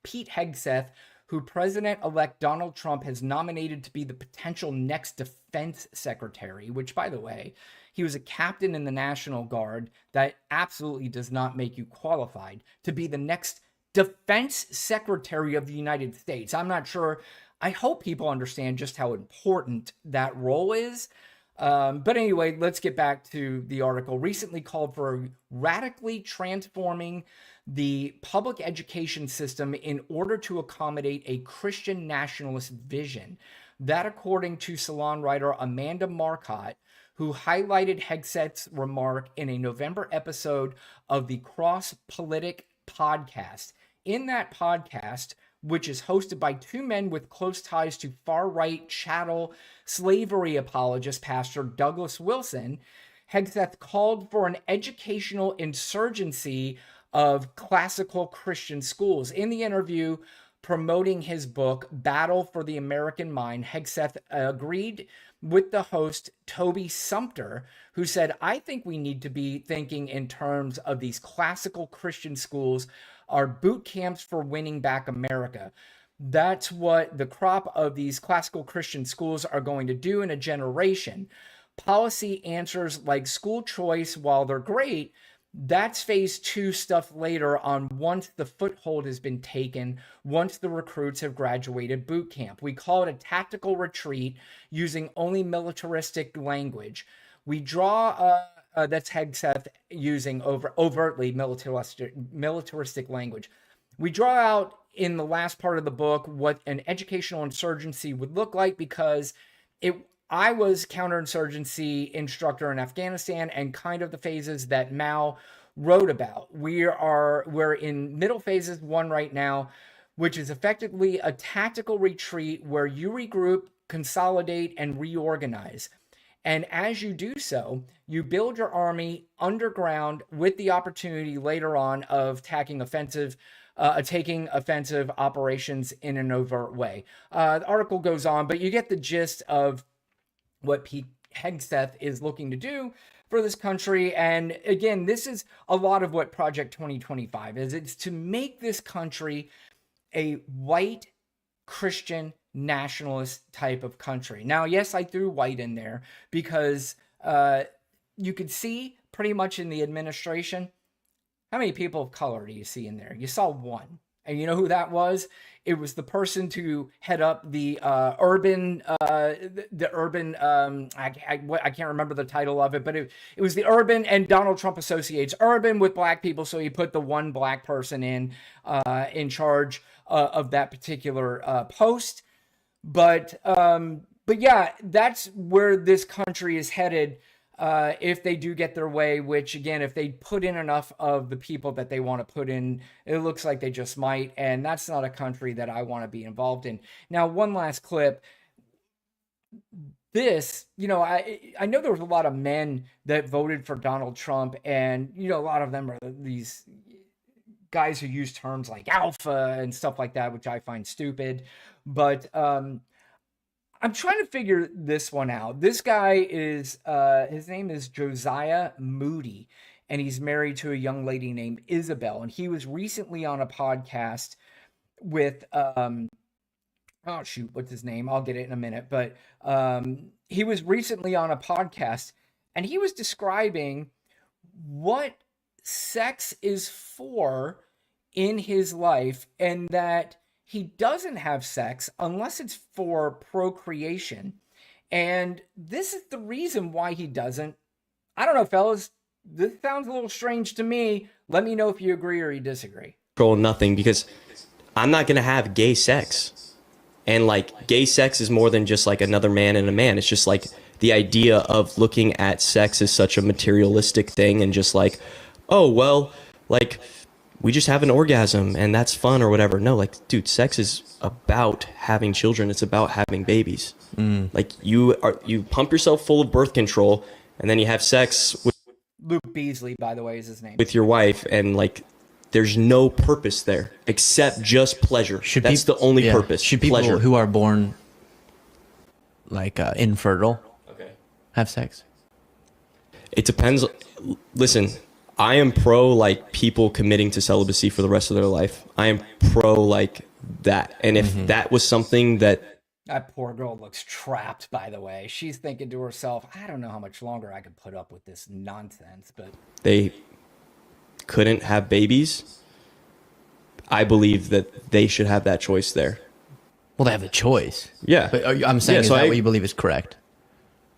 Pete Hegseth, who President-elect Donald Trump has nominated to be the potential next defense secretary, which, by the way, he was a captain in the National Guard. That absolutely does not make you qualified to be the next defense secretary of the United States. I'm not sure. I hope people understand just how important that role is. But anyway, let's get back to the article. Recently called for radically transforming the public education system in order to accommodate a Christian nationalist vision. That, according to Salon writer Amanda Marcotte, who highlighted Hegseth's remark in a November episode of the Cross Politic podcast. In that podcast, which is hosted by two men with close ties to far-right chattel slavery apologist Pastor Douglas Wilson, Hegseth called for an educational insurgency of classical Christian schools. In the interview promoting his book, Battle for the American Mind, Hegseth agreed with the host, Toby Sumpter, who said, "I think we need to be thinking in terms of these classical Christian schools are boot camps for winning back America. That's what the crop of these classical Christian schools are going to do in a generation. Policy answers like school choice, while they're great, that's phase 2 stuff later on, once the foothold has been taken, once the recruits have graduated boot camp. We call it a tactical retreat using only militaristic language. We draw that's Hegseth using overtly militaristic language. We draw out in the last part of the book what an educational insurgency would look like, because I was counterinsurgency instructor in Afghanistan, and kind of the phases that Mao wrote about. We're in middle phases 1 right now, which is effectively a tactical retreat where you regroup, consolidate, and reorganize. And as you do so, you build your army underground with the opportunity later on of taking offensive operations in an overt way." The article goes on, but you get the gist of what Pete Hegseth is looking to do for this country. And again, this is a lot of what Project 2025 is. It's to make this country a white Christian nationalist type of country. Now, yes, I threw white in there because you could see pretty much in the administration, how many people of color do you see in there? You saw one. And you know who that was? It was the person to head up the urban, I can't remember the title of it, but it was the urban, and Donald Trump associates urban with black people, so he put the one black person in charge of that particular post. But yeah, that's where this country is headed. If they do get their way, which again, if they put in enough of the people that they want to put in, it looks like they just might. And that's not a country that I want to be involved in. Now, one last clip. This, I know there was a lot of men that voted for Donald Trump, and, a lot of them are these guys who use terms like alpha and stuff like that, which I find stupid. But I'm trying to figure this one out. This guy is his name is Josiah Moody, and he's married to a young lady named Isabel. And he was recently on a podcast with oh shoot, what's his name? I'll get it in a minute. But he was recently on a podcast, and he was describing what sex is for in his life, and that he doesn't have sex unless it's for procreation. And this is the reason why he doesn't. I don't know, fellas. This sounds a little strange to me. Let me know if you agree or you disagree. Control nothing, because I'm not going to have gay sex. And like gay sex is more than just like another man and a man. It's just like the idea of looking at sex as such a materialistic thing and just like, oh, well, like we just have an orgasm and that's fun or whatever. No, like, dude, sex is about having children. It's about having babies. Like you pump yourself full of birth control and then you have sex with Luke Beasley, by the way, is his name. your wife, and like there's no purpose there except just pleasure. That's the only purpose. Should people pleasure. who are born like infertile have sex? It depends. Listen, I am pro like people committing to celibacy for the rest of their life. I am pro like that. And if that was something that poor girl looks trapped, by the way. She's thinking to herself, I don't know how much longer I could put up with this nonsense, but they couldn't have babies, I believe that they should have that choice there. Well, they have the choice. Yeah. But I'm saying, Yeah, is so that I- what you believe is correct?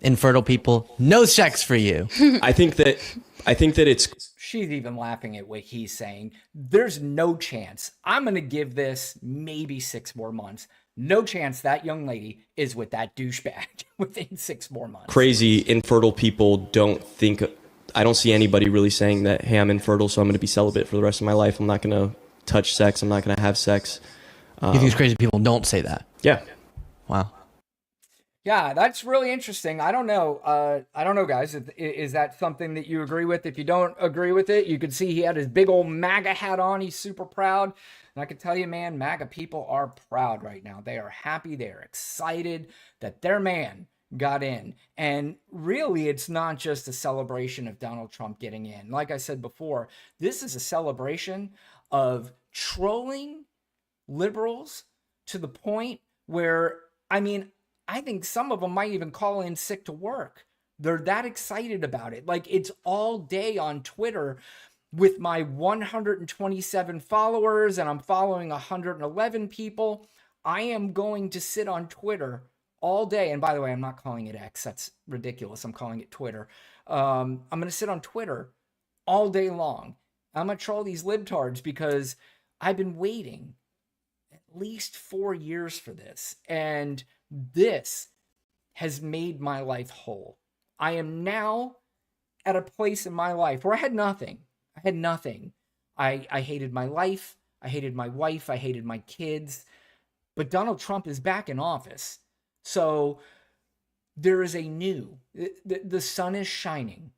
Infertile people, no sex for you. I think that it's she's even laughing at what he's saying. There's no chance. I'm going to give this maybe 6 more months. No chance that young lady is with that douchebag within 6 more months. crazy. Infertile people don't think. I don't see anybody really saying that, hey, I'm infertile, so I'm going to be celibate for the rest of my life. I'm not going to touch sex. I'm not going to have sex. You think it's crazy people don't say that? Yeah. Wow. Yeah, that's really interesting. I don't know. I don't know, guys. Is that something that you agree with? If you don't agree with it, you can see he had his big old MAGA hat on. He's super proud. And I can tell you, man, MAGA people are proud right now. They are happy. They are excited that their man got in. And really, it's not just a celebration of Donald Trump getting in. Like I said before, this is a celebration of trolling liberals to the point where, I mean, I think some of them might even call in sick to work. They're that excited about it. Like, it's all day on Twitter with my 127 followers, and I'm following 111 people. I am going to sit on Twitter all day. And by the way, I'm not calling it X. That's ridiculous. I'm calling it Twitter. I'm going to sit on Twitter all day long. I'm going to troll these libtards because I've been waiting at least 4 years for this. And this has made my life whole. I am now at a place in my life where I had nothing. I had nothing. I hated my life. I hated my wife. I hated my kids. But Donald Trump is back in office. So there is a new, the sun is shining.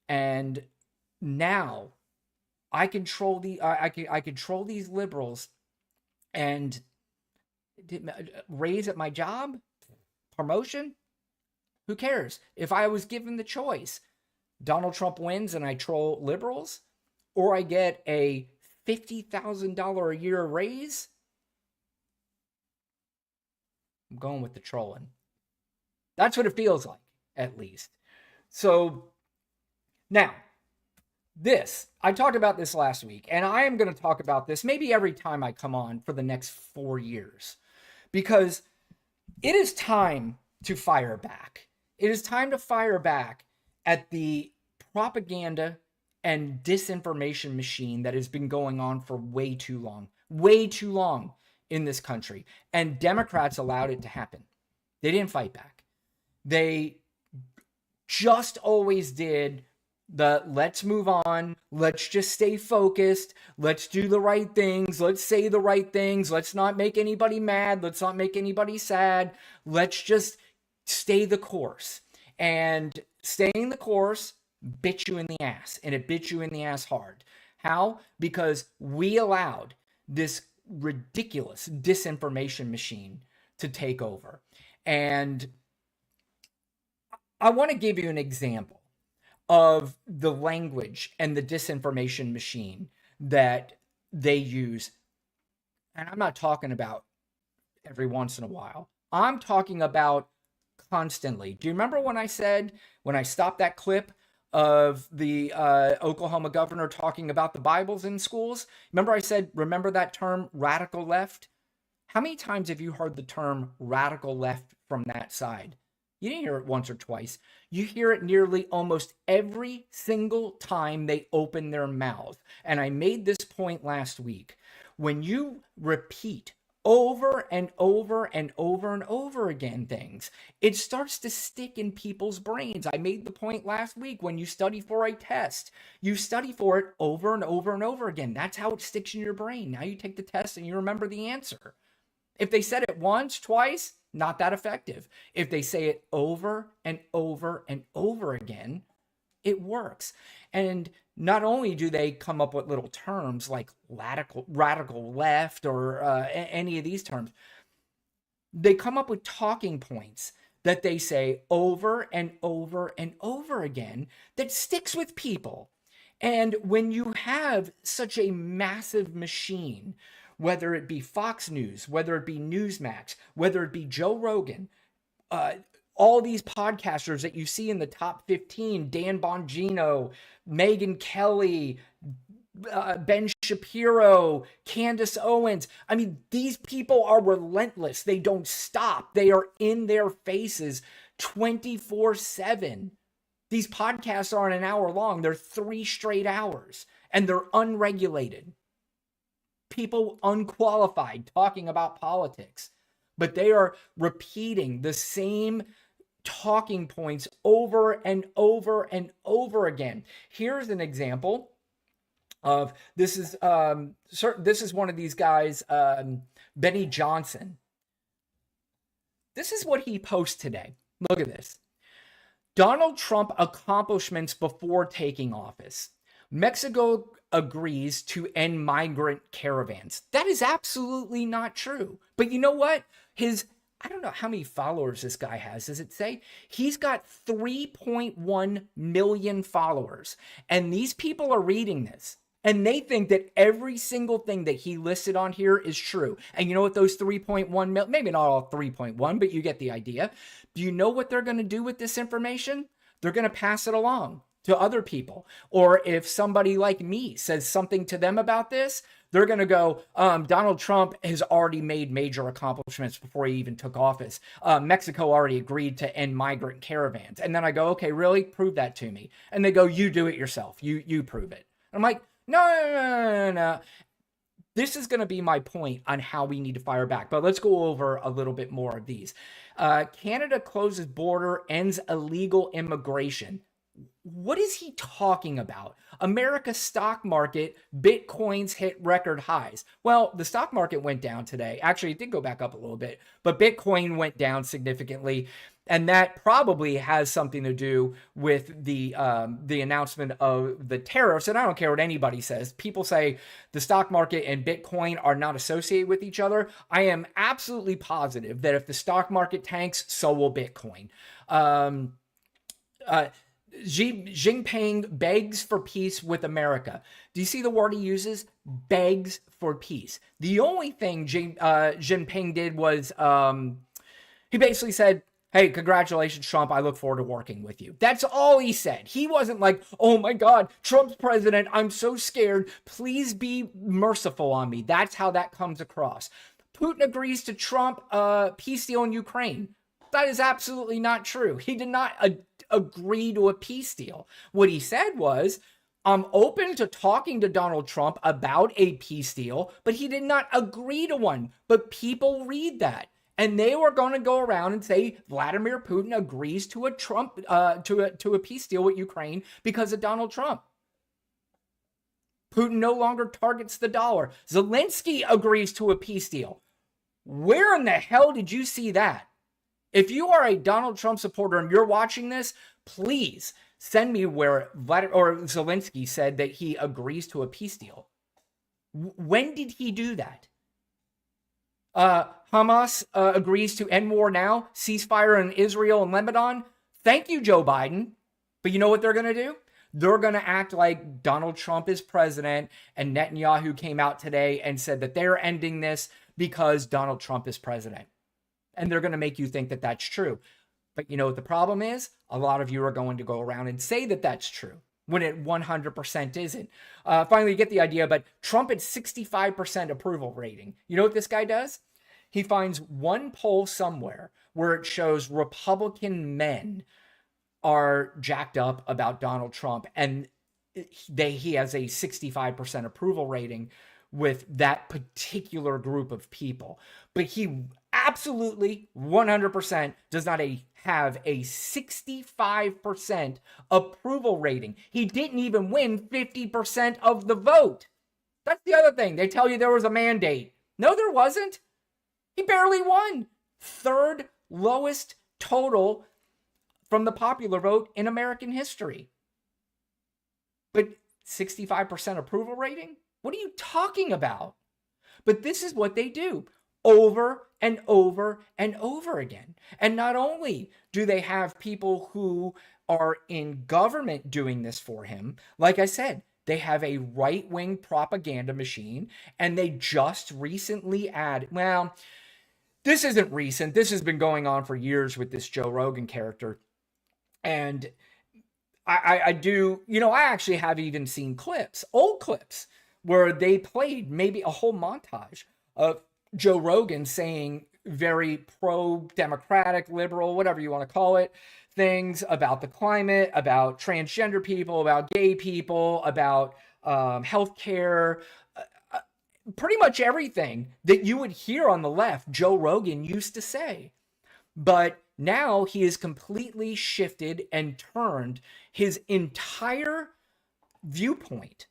And now I control I control these liberals and raise at my job, promotion. Who cares? If I was given the choice, Donald Trump wins and I troll liberals, or I get a $50,000 a year raise, I'm going with the trolling. That's what it feels like, at least. So now, I talked about this last week, and I am going to talk about this maybe every time I come on for the next 4 years, because it is time to fire back. It is time to fire back at the propaganda and disinformation machine that has been going on for way too long in this country. And Democrats allowed it to happen. They didn't fight back. They just always did the let's move on, let's just stay focused, let's do the right things, let's say the right things, let's not make anybody mad, let's not make anybody sad, let's just stay the course. And staying the course bit you in the ass, and it bit you in the ass hard. How? Because we allowed this ridiculous disinformation machine to take over. And I want to give you an example of the language and the disinformation machine that they use. And I'm not talking about every once in a while. I'm talking about constantly. Do you remember when I stopped that clip of the Oklahoma governor talking about the Bibles in schools? Remember I said, remember that term, radical left? How many times have you heard the term radical left from that side? You didn't hear it once or twice. You hear it nearly almost every single time they open their mouth. And I made this point last week. When you repeat over and over and over and over again things, it starts to stick in people's brains. I made the point last week, when you study for a test, you study for it over and over and over again. That's how it sticks in your brain. Now you take the test and you remember the answer. If they said it once, twice, not that effective. If they say it over and over and over again, it works. And not only do they come up with little terms like radical left or any of these terms, they come up with talking points that they say over and over and over again that sticks with people. And when you have such a massive machine, whether it be Fox News, whether it be Newsmax, whether it be Joe Rogan, all these podcasters that you see in the top 15, Dan Bongino, Megyn Kelly, Ben Shapiro, Candace Owens. I mean, these people are relentless. They don't stop. They are in their faces 24/7. These podcasts aren't an hour long. They're 3 straight hours, and they're unregulated. People unqualified talking about politics, but they are repeating the same talking points over and over and over again. Here's an example of this is one of these guys, Benny Johnson. This is what he posts today. Look at this. Donald Trump accomplishments before taking office. Mexico agrees to end migrant caravans. That is absolutely not true. But you know what? I don't know how many followers this guy has. Does it say? He's got 3.1 million followers. And these people are reading this. And they think that every single thing that he listed on here is true. And you know what those 3.1 million, maybe not all 3.1, but you get the idea. Do you know what they're going to do with this information? They're going to pass it along to other people. Or if somebody like me says something to them about this, they're going to go, Donald Trump has already made major accomplishments before he even took office. Mexico already agreed to end migrant caravans. And then I go, okay, really? Prove that to me. And they go, you do it yourself. You prove it. And I'm like, no. This is going to be my point on how we need to fire back. But let's go over a little bit more of these. Canada closes border, ends illegal immigration. What is he talking about? America's stock market, Bitcoins hit record highs. Well, the stock market went down today. Actually, it did go back up a little bit, but Bitcoin went down significantly. And that probably has something to do with the announcement of the tariffs. And I don't care what anybody says. People say the stock market and Bitcoin are not associated with each other. I am absolutely positive that if the stock market tanks, so will Bitcoin. Xi Jinping begs for peace with America. Do you see the word he uses? Begs for peace. The only thing Jinping did was he basically said, hey, congratulations, Trump. I look forward to working with you. That's all he said. He wasn't like, oh my God, Trump's president. I'm so scared. Please be merciful on me. That's how that comes across. Putin agrees to Trump peace deal in Ukraine. That is absolutely not true. He did not agree to a peace deal. What he said was, I'm open to talking to Donald Trump about a peace deal, but he did not agree to one. But people read that. And they were going to go around and say Vladimir Putin agrees to a peace deal with Ukraine because of Donald Trump. Putin no longer targets the dollar. Zelensky agrees to a peace deal. Where in the hell did you see that? If you are a Donald Trump supporter and you're watching this, please send me where Zelensky said that he agrees to a peace deal. When did he do that? Hamas agrees to end war now, ceasefire in Israel and Lebanon. Thank you, Joe Biden. But you know what they're going to do? They're going to act like Donald Trump is president, and Netanyahu came out today and said that they're ending this because Donald Trump is president. And they're going to make you think that that's true. But you know what the problem is? A lot of you are going to go around and say that that's true when it 100% isn't. Finally, you get the idea, but Trump at 65% approval rating. You know what this guy does? He finds one poll somewhere where it shows Republican men are jacked up about Donald Trump, and he has a 65% approval rating with that particular group of people. But he absolutely 100% does not have a 65% approval rating. He didn't even win 50% of the vote. That's the other thing. They tell you there was a mandate. No, there wasn't. He barely won. Third lowest total from the popular vote in American history. But 65% approval rating? What are you talking about? But this is what they do over and over and over again. And not only do they have people who are in government doing this for him, like I said, they have a right-wing propaganda machine, and they just recently added, well, this isn't recent. This has been going on for years with this Joe Rogan character. And I do, I actually have even seen clips, old clips, where they played maybe a whole montage of Joe Rogan saying very pro-democratic, liberal, whatever you want to call it, things about the climate, about transgender people, about gay people, about healthcare, pretty much everything that you would hear on the left, Joe Rogan used to say. But now he has completely shifted and turned his entire viewpoint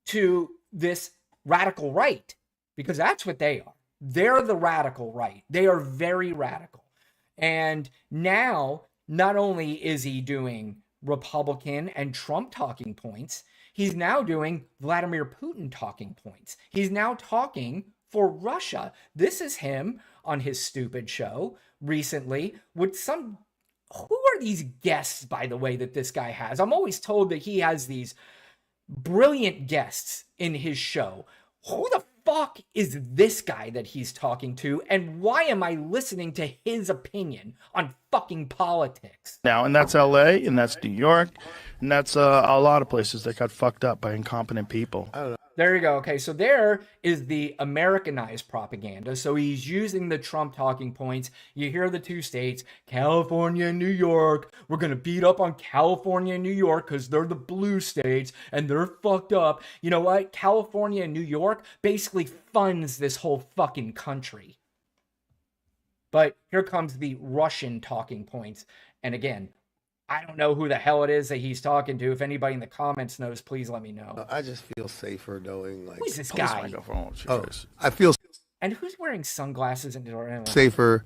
to this radical right, because that's what they are. They're the radical right. They are very radical. And now, not only is he doing Republican and Trump talking points, he's now doing Vladimir Putin talking points. He's now talking for Russia. This is him on his stupid show recently with some... Who are these guests, by the way, that this guy has? I'm always told that he has these brilliant guests in his show. Who the fuck is this guy that he's talking to, and why am I listening to his opinion on fucking politics? Now, and that's LA, and that's New York, and that's a lot of places that got fucked up by incompetent people. There you go. Okay, so there is the Americanized propaganda. So he's using the Trump talking points. You hear the two states, California and New York. We're going to beat up on California and New York because they're the blue states and they're fucked up. You know what? California and New York basically funds this whole fucking country. But here comes the Russian talking points. And again, I don't know who the hell it is that he's talking to. If anybody in the comments knows, please let me know. I just feel safer knowing, like... Who's this guy? I feel And who's wearing sunglasses and safer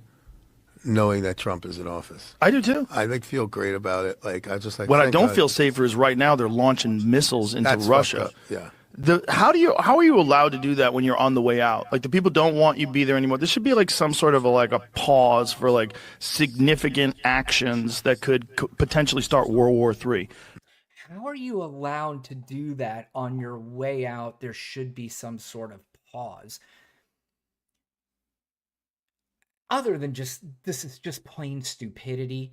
knowing that Trump is in office. I do too. I feel great about it. Like, I just like... What I don't feel safer is right now they're launching missiles into Russia. Yeah. How are you allowed to do that when you're on the way out? Like, the people don't want you to be there anymore. There should be like some sort of a pause for like significant actions that could potentially start World War III. How are you allowed to do that on your way out? There should be some sort of pause. Other than this is just plain stupidity.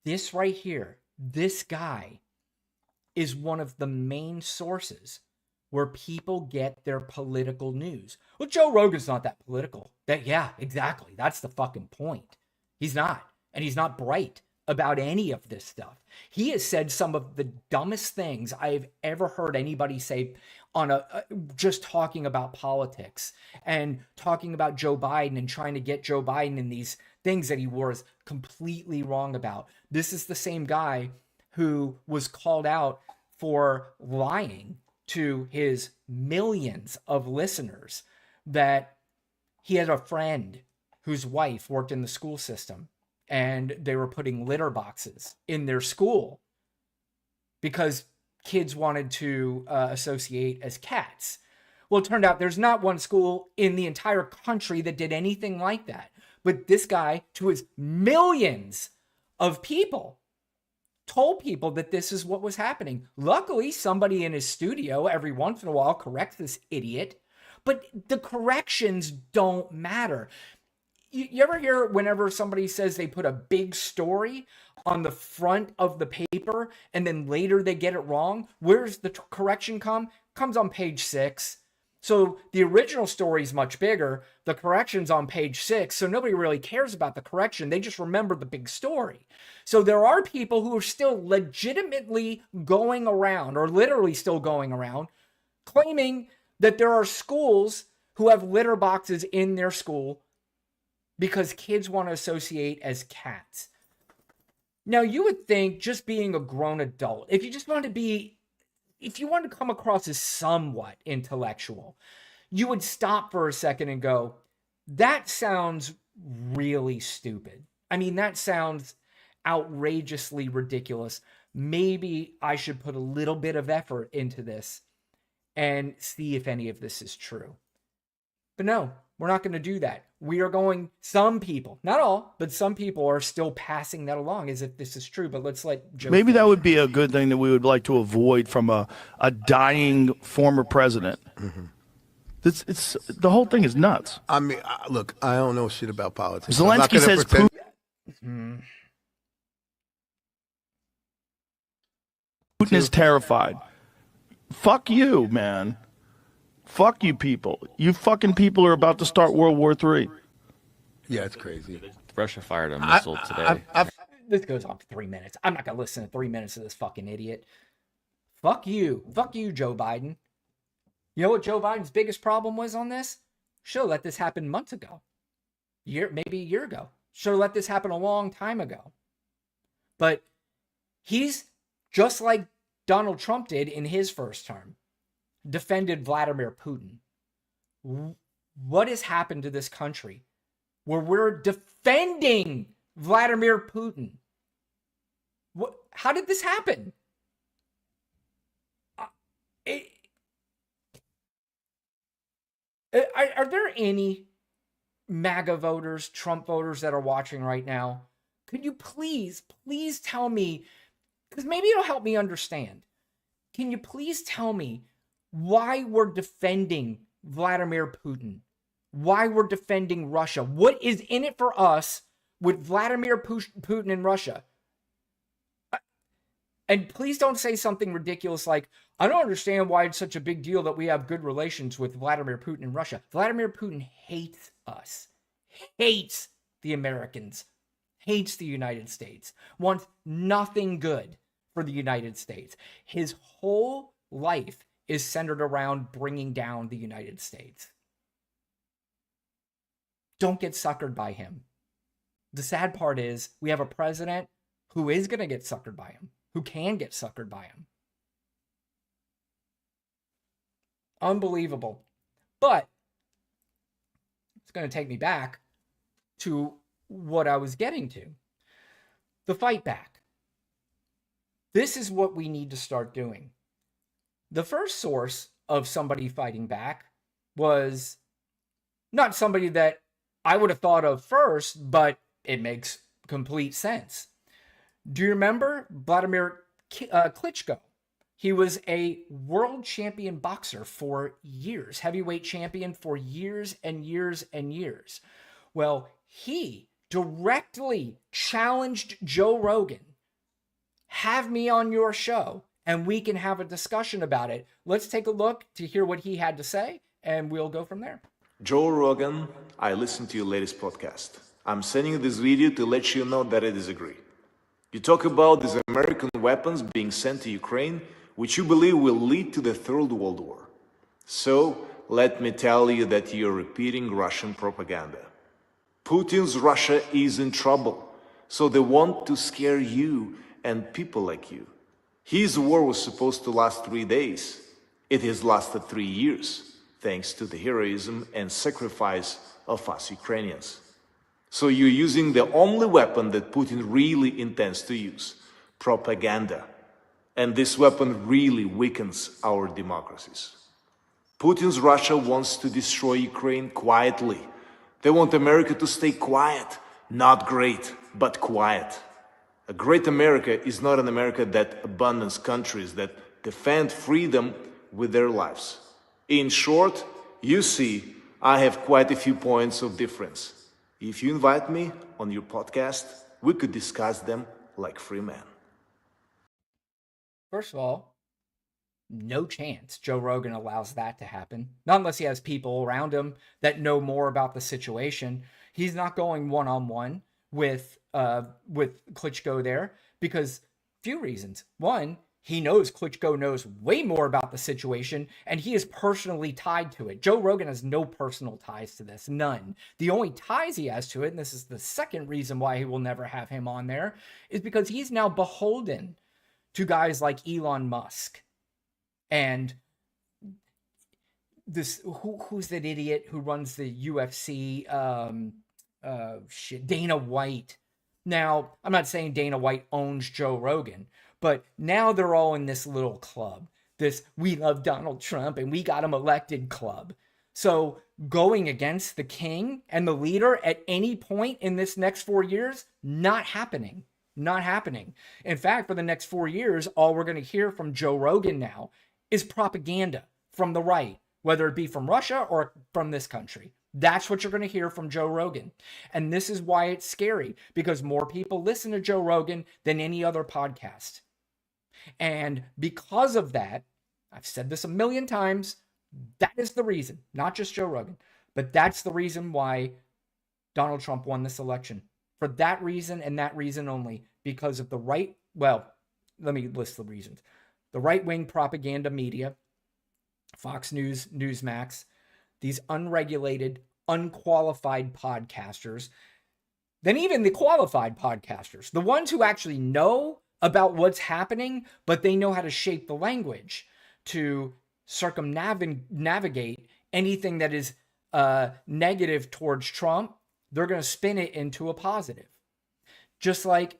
This right here, this guy is one of the main sources where people get their political news. Well, Joe Rogan's not that political. Yeah, exactly. That's the fucking point. He's not. And he's not bright about any of this stuff. He has said some of the dumbest things I've ever heard anybody say on just talking about politics and talking about Joe Biden and trying to get Joe Biden in these things that he was completely wrong about. This is the same guy who was called out for lying to his millions of listeners that he had a friend whose wife worked in the school system and they were putting litter boxes in their school because kids wanted to associate as cats. Well, it turned out there's not one school in the entire country that did anything like that. But this guy, to his millions of people, told people that this is what was happening. Luckily, somebody in his studio every once in a while corrects this idiot, but the corrections don't matter. You ever hear whenever somebody says they put a big story on the front of the paper and then later they get it wrong? Where's the correction come? Comes on page 6. So the original story is much bigger. The correction's on page 6. So nobody really cares about the correction. They just remember the big story. So there are people who are still legitimately going around, or literally still going around, claiming that there are schools who have litter boxes in their school because kids want to associate as cats. Now, you would think just being a grown adult, if you want to come across as somewhat intellectual, you would stop for a second and go, that sounds really stupid. I mean, that sounds outrageously ridiculous. Maybe I should put a little bit of effort into this and see if any of this is true. But no, we're not going to do that. We are going, some people, not all, but some people are still passing that along as if this is true. But let's let Joe Maybe finish. that would be a good thing that we would like to avoid from a dying former president. It's the whole thing is nuts. I mean, look, I don't know shit about politics. I'm not Zelensky gonna says pretend- Putin is terrified. Fuck you, man. Fuck you people. You fucking people are about to start World War III. Yeah, it's crazy. Russia fired a missile today. This goes on for 3 minutes. I'm not going to listen to 3 minutes of this fucking idiot. Fuck you. Fuck you, Joe Biden. You know what Joe Biden's biggest problem was on this? Should have let this happen months ago. Maybe a year ago. Should have let this happen a long time ago. But he's just like Donald Trump did in his first term. Defended Vladimir Putin. What has happened to this country where we're defending Vladimir Putin? How did this happen? Are there any MAGA voters, Trump voters that are watching right now? Could you please tell me, because maybe it'll help me understand. Can you please tell me why we're defending Vladimir Putin? Why we're defending Russia? What is in it for us with Vladimir Putin and Russia? And please don't say something ridiculous like, I don't understand why it's such a big deal that we have good relations with Vladimir Putin and Russia. Vladimir Putin hates us, hates the Americans, hates the United States, wants nothing good for the United States. His whole life is centered around bringing down the United States. Don't get suckered by him. The sad part is we have a president who is going to get suckered by him, who can get suckered by him. Unbelievable. But it's going to take me back to what I was getting to. The fight back. This is what we need to start doing. The first source of somebody fighting back was not somebody that I would have thought of first, but it makes complete sense. Do you remember Vladimir Klitschko? He was a world champion boxer for years, heavyweight champion for years and years and years. Well, he directly challenged Joe Rogan. Have me on your show and we can have a discussion about it. Let's take a look to hear what he had to say, and we'll go from there. Joe Rogan, I listened to your latest podcast. I'm sending you this video to let you know that I disagree. You talk about these American weapons being sent to Ukraine, which you believe will lead to the Third World War. So, let me tell you that you're repeating Russian propaganda. Putin's Russia is in trouble, so they want to scare you and people like you. His war was supposed to last 3 days. It has lasted 3 years, thanks to the heroism and sacrifice of us Ukrainians. So you're using the only weapon that Putin really intends to use, propaganda. And this weapon really weakens our democracies. Putin's Russia wants to destroy Ukraine quietly. They want America to stay quiet. Not great, but quiet. A great America is not an America that abandons countries that defend freedom with their lives. In short, you see, I have quite a few points of difference. If you invite me on your podcast, we could discuss them like free men. First of all, no chance Joe Rogan allows that to happen. Not unless he has people around him that know more about the situation. He's not going one-on-one with Klitschko there because few reasons. One, he knows Klitschko knows way more about the situation, and he is personally tied to it. Joe Rogan has no personal ties to this, none. The only ties he has to it, and this is the second reason why he will never have him on there, is because he's now beholden to guys like Elon Musk. And this, who's that idiot who runs the UFC? Dana White. Now, I'm not saying Dana White owns Joe Rogan, but now they're all in this little club. This we love Donald Trump and we got him elected club. So going against the king and the leader at any point in this next 4 years, not happening. Not happening. In fact, for the next 4 years, all we're going to hear from Joe Rogan now is propaganda from the right, whether it be from Russia or from this country. That's what you're going to hear from Joe Rogan. And this is why it's scary, because more people listen to Joe Rogan than any other podcast. And because of that, I've said this a million times, that is the reason, not just Joe Rogan, but that's the reason why Donald Trump won this election. For that reason and that reason only, because of the right, well, let me list the reasons. The right-wing propaganda media, Fox News, Newsmax, these unregulated, unqualified podcasters, then even the qualified podcasters, the ones who actually know about what's happening, but they know how to shape the language to circumnavigate anything that is negative towards Trump. They're going to spin it into a positive. Just like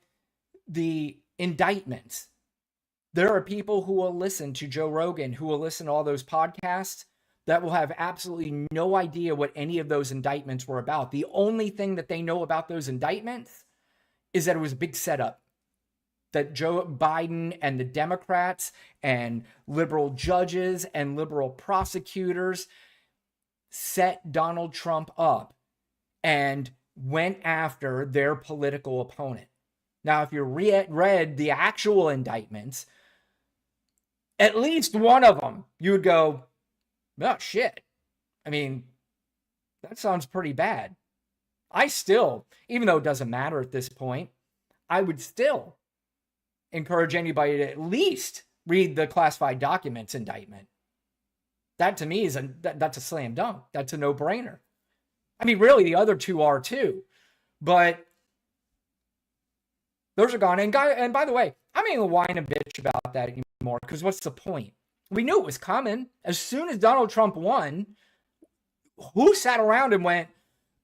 the indictments. There are people who will listen to Joe Rogan, who will listen to all those podcasts, that will have absolutely no idea what any of those indictments were about. The only thing that they know about those indictments is that it was a big setup. That Joe Biden and the Democrats and liberal judges and liberal prosecutors set Donald Trump up and went after their political opponent. Now, if you read the actual indictments, at least one of them, you would go, oh, shit. I mean, that sounds pretty bad. I still, even though it doesn't matter at this point, I would still encourage anybody to at least read the classified documents indictment. That to me is that's a slam dunk. That's a no-brainer. I mean, really, the other two are too, but those are gone. And by the way, I'm not even whine and bitch about that anymore, because what's the point? We knew it was coming. As soon as Donald Trump won, who sat around and went,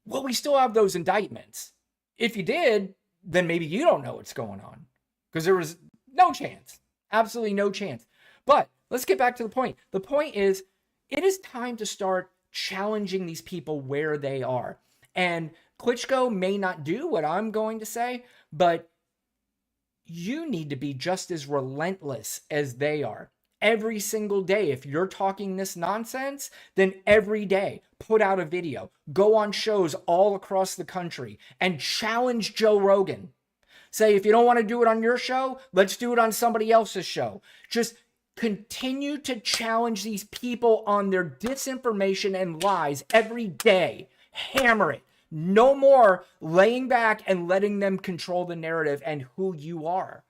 well, we still have those indictments. If you did, then maybe you don't know what's going on, because there was no chance, absolutely no chance. But let's get back to the point. The point is, it is time to start challenging these people where they are. And Klitschko may not do what I'm going to say, but you need to be just as relentless as they are. Every single day, if you're talking this nonsense, then every day put out a video, go on shows all across the country and challenge Joe Rogan. Say, if you don't want to do it on your show, let's do it on somebody else's show. Just continue to challenge these people on their disinformation and lies every day. Hammer it. No more laying back and letting them control the narrative and who you are.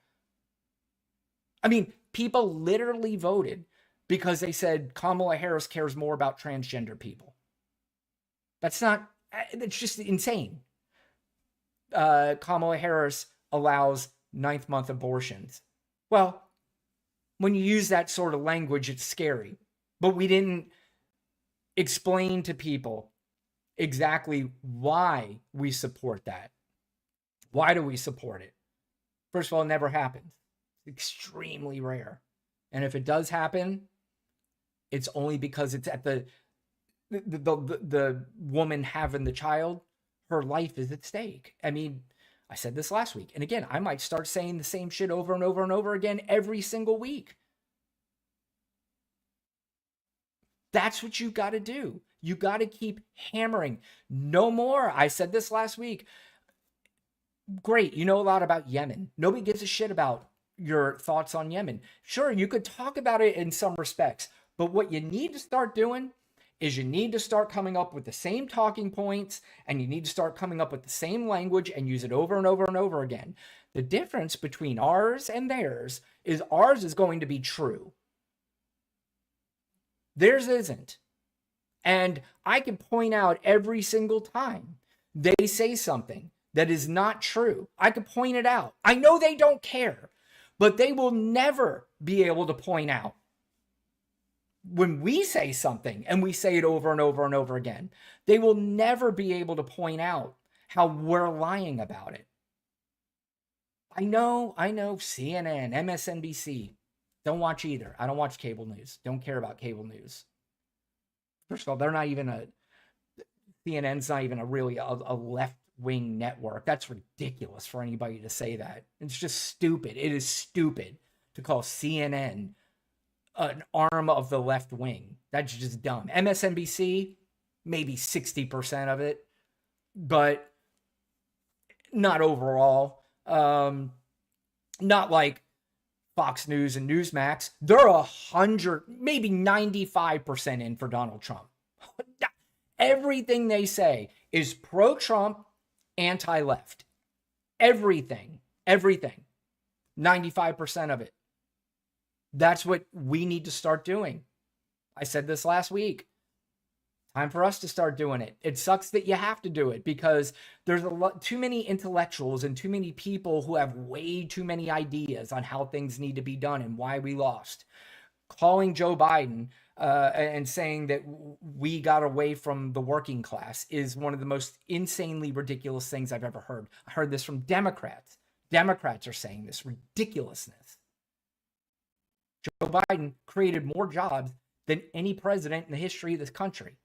I mean, people literally voted because they said Kamala Harris cares more about transgender people. It's just insane. Kamala Harris allows 9th month abortions. Well, when you use that sort of language, it's scary. But we didn't explain to people exactly why we support that. Why do we support it? First of all, it never happens. It's extremely rare. And if it does happen, It's only because it's at the woman having the child, her life is at stake. I mean, I said this last week. And again, I might start saying the same shit over and over and over again every single week. That's what you got to do. You got to keep hammering. No more. I said this last week. Great. You know a lot about Yemen. Nobody gives a shit about your thoughts on Yemen. Sure, you could talk about it in some respects, but what you need to start doing is you need to start coming up with the same talking points, and you need to start coming up with the same language and use it over and over and over again. The difference between ours and theirs is ours is going to be true. Theirs isn't. And I can point out every single time they say something that is not true. I can point it out. I know they don't care, but they will never be able to point out when we say something and we say it over and over and over again. They will never be able to point out how we're lying about it. I know, CNN, MSNBC. Don't watch either. I don't watch cable news. Don't care about cable news. First of all, they're not even CNN's not even really a left-wing network. That's ridiculous for anybody to say that. It's just stupid. It is stupid to call CNN an arm of the left wing. That's just dumb. MSNBC, maybe 60% of it, but not overall. Not like Fox News and Newsmax. They're 100, maybe 95% in for Donald Trump. Everything they say is pro-Trump, anti-left. Everything. 95% of it. That's what we need to start doing. I said this last week. Time for us to start doing it. It sucks that you have to do it because there's too many intellectuals and too many people who have way too many ideas on how things need to be done and why we lost. Calling Joe Biden and saying that we got away from the working class is one of the most insanely ridiculous things I've ever heard. I heard this from Democrats. Democrats are saying this ridiculousness. Joe Biden created more jobs than any president in the history of this country.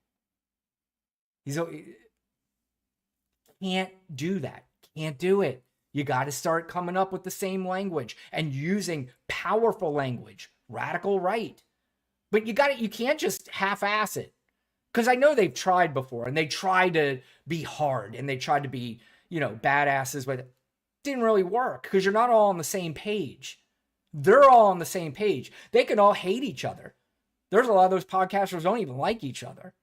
Can't do that. Can't do it. You got to start coming up with the same language and using powerful language, radical right. But you can't just half-ass it. Because I know they've tried before and they tried to be hard and they tried to be, badasses, but it didn't really work because you're not all on the same page. They're all on the same page. They can all hate each other. There's a lot of those podcasters don't even like each other.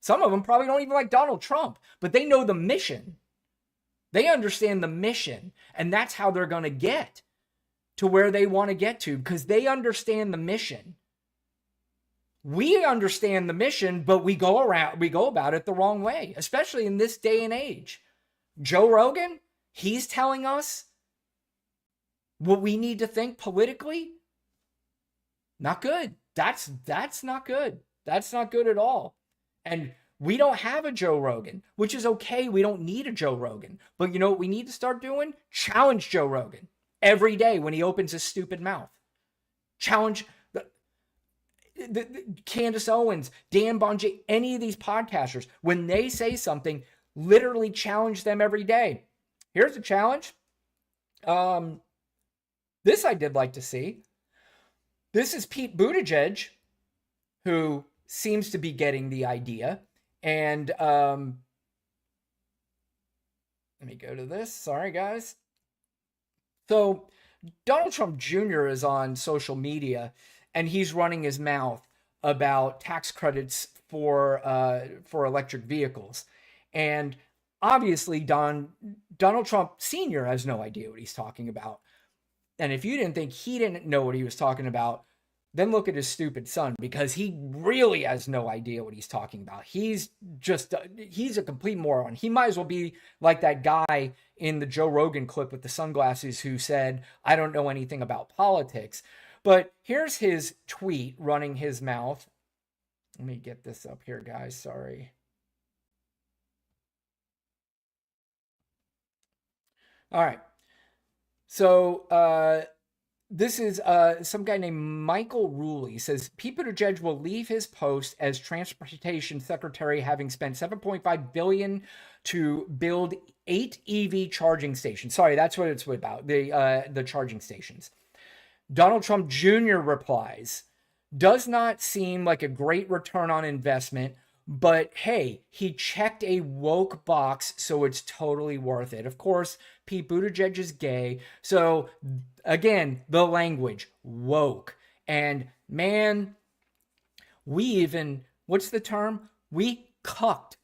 Some of them probably don't even like Donald Trump, but they know the mission. They understand the mission, and that's how they're going to get to where they want to get to because they understand the mission. We understand the mission, but we go about it the wrong way, especially in this day and age. Joe Rogan, he's telling us what we need to think politically. Not good. That's not good. That's not good at all. And we don't have a Joe Rogan, which is okay. We don't need a Joe Rogan. But you know what we need to start doing? Challenge Joe Rogan every day when he opens his stupid mouth. Challenge the Candace Owens, Dan Bonjay, any of these podcasters. When they say something, literally challenge them every day. Here's a challenge. This I did like to see. This is Pete Buttigieg, who seems to be getting the idea. And let me go to this. Sorry, guys. So Donald Trump Jr. is on social media, and he's running his mouth about tax credits for electric vehicles. And obviously, Donald Trump Sr. has no idea what he's talking about. And if you didn't think he didn't know what he was talking about, then look at his stupid son, because he really has no idea what he's talking about. He's a complete moron. He might as well be like that guy in the Joe Rogan clip with the sunglasses who said, "I don't know anything about politics." But here's his tweet running his mouth. Let me get this up here, guys. Sorry. All right. So This is some guy named Michael Ruley says Pete Buttigieg will leave his post as transportation secretary, having spent $7.5 billion to build 8 EV charging stations. Sorry, that's what it's about, the charging stations. Donald Trump Jr. replies, does not seem like a great return on investment, but hey, he checked a woke box, so it's totally worth it. Of course, Pete Buttigieg is gay. So again, the language, woke. And man, we even, what's the term? We cucked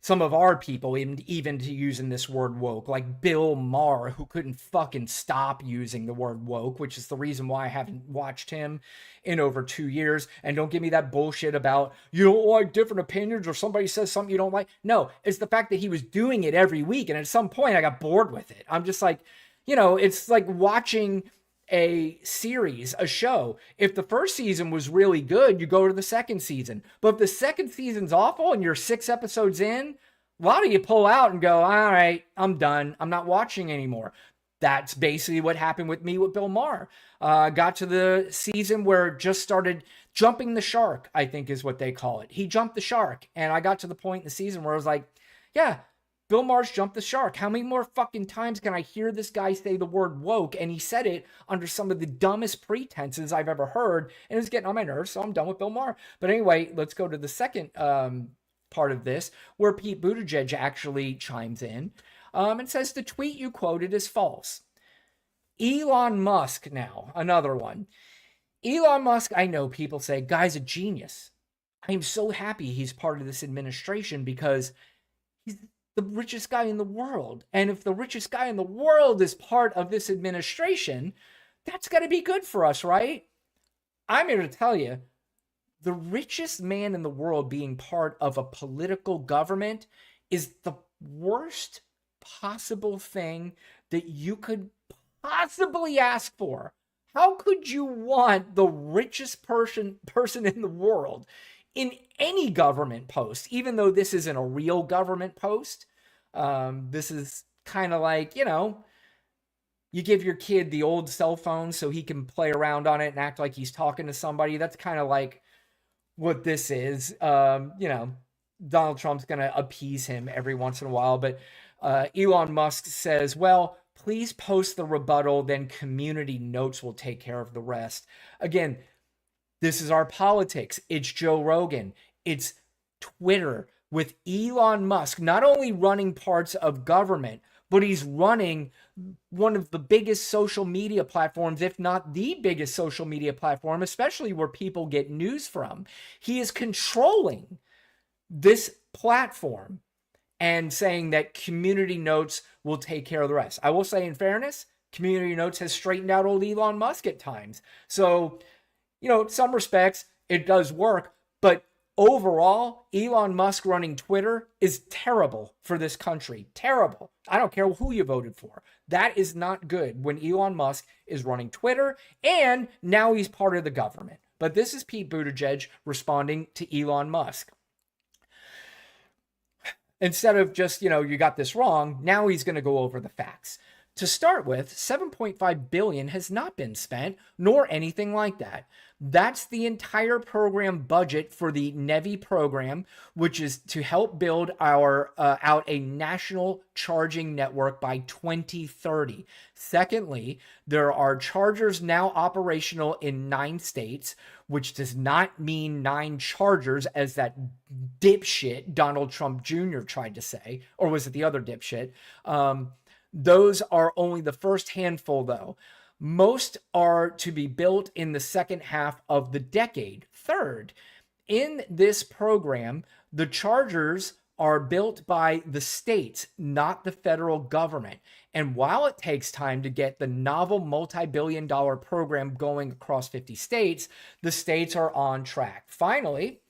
some of our people even to using this word woke, like Bill Maher, who couldn't fucking stop using the word woke, which is the reason why I haven't watched him in over 2 years. And don't give me that bullshit about you don't like different opinions or somebody says something you don't like. No, it's the fact that he was doing it every week. And at some point I got bored with it. I'm just like, it's like watching a series, a show. If the first season was really good, you go to the second season. But if the second season's awful and you're 6 episodes in, a lot of you pull out and go, all right, I'm done. I'm not watching anymore. That's basically what happened with me with Bill Maher. Got to the season where it just started jumping the shark, I think is what they call it. He jumped the shark. And I got to the point in the season where I was like, yeah, Bill Maher's jumped the shark. How many more fucking times can I hear this guy say the word woke? And he said it under some of the dumbest pretenses I've ever heard. And it was getting on my nerves, so I'm done with Bill Maher. But anyway, let's go to the second part of this, where Pete Buttigieg actually chimes in and says the tweet you quoted is false. Elon Musk now, another one. Elon Musk, I know people say, guy's a genius. I am so happy he's part of this administration because he's the richest guy in the world. And if the richest guy in the world is part of this administration, that's got to be good for us, right? I'm here to tell you, the richest man in the world being part of a political government is the worst possible thing that you could possibly ask for. How could you want the richest person in the world in any government post, even though this isn't a real government post? This is kind of like, you give your kid the old cell phone so he can play around on it and act like he's talking to somebody. That's kind of like what this is. Donald Trump's going to appease him every once in a while. But Elon Musk says, well, please post the rebuttal, then community notes will take care of the rest. Again, this is our politics. It's Joe Rogan. It's Twitter with Elon Musk not only running parts of government, but he's running one of the biggest social media platforms, if not the biggest social media platform, especially where people get news from. He is controlling this platform and saying that community notes will take care of the rest. I will say, in fairness, community notes has straightened out old Elon Musk at times. So, in some respects, it does work, but overall, Elon Musk running Twitter is terrible for this country. Terrible. I don't care who you voted for. That is not good when Elon Musk is running Twitter, and now he's part of the government. But this is Pete Buttigieg responding to Elon Musk. Instead of just, you got this wrong, now he's going to go over the facts. To start with, $7.5 billion has not been spent, nor anything like that. That's the entire program budget for the NEVI program, which is to help build out a national charging network by 2030. Secondly, there are chargers now operational in 9 states, which does not mean 9 chargers, as that dipshit Donald Trump Jr. tried to say, or was it the other dipshit? Those are only the first handful, though. Most are to be built in the second half of the decade. Third, in this program, the chargers are built by the states, not the federal government. And while it takes time to get the novel multi-billion-dollar program going across 50 states, the states are on track. Finally,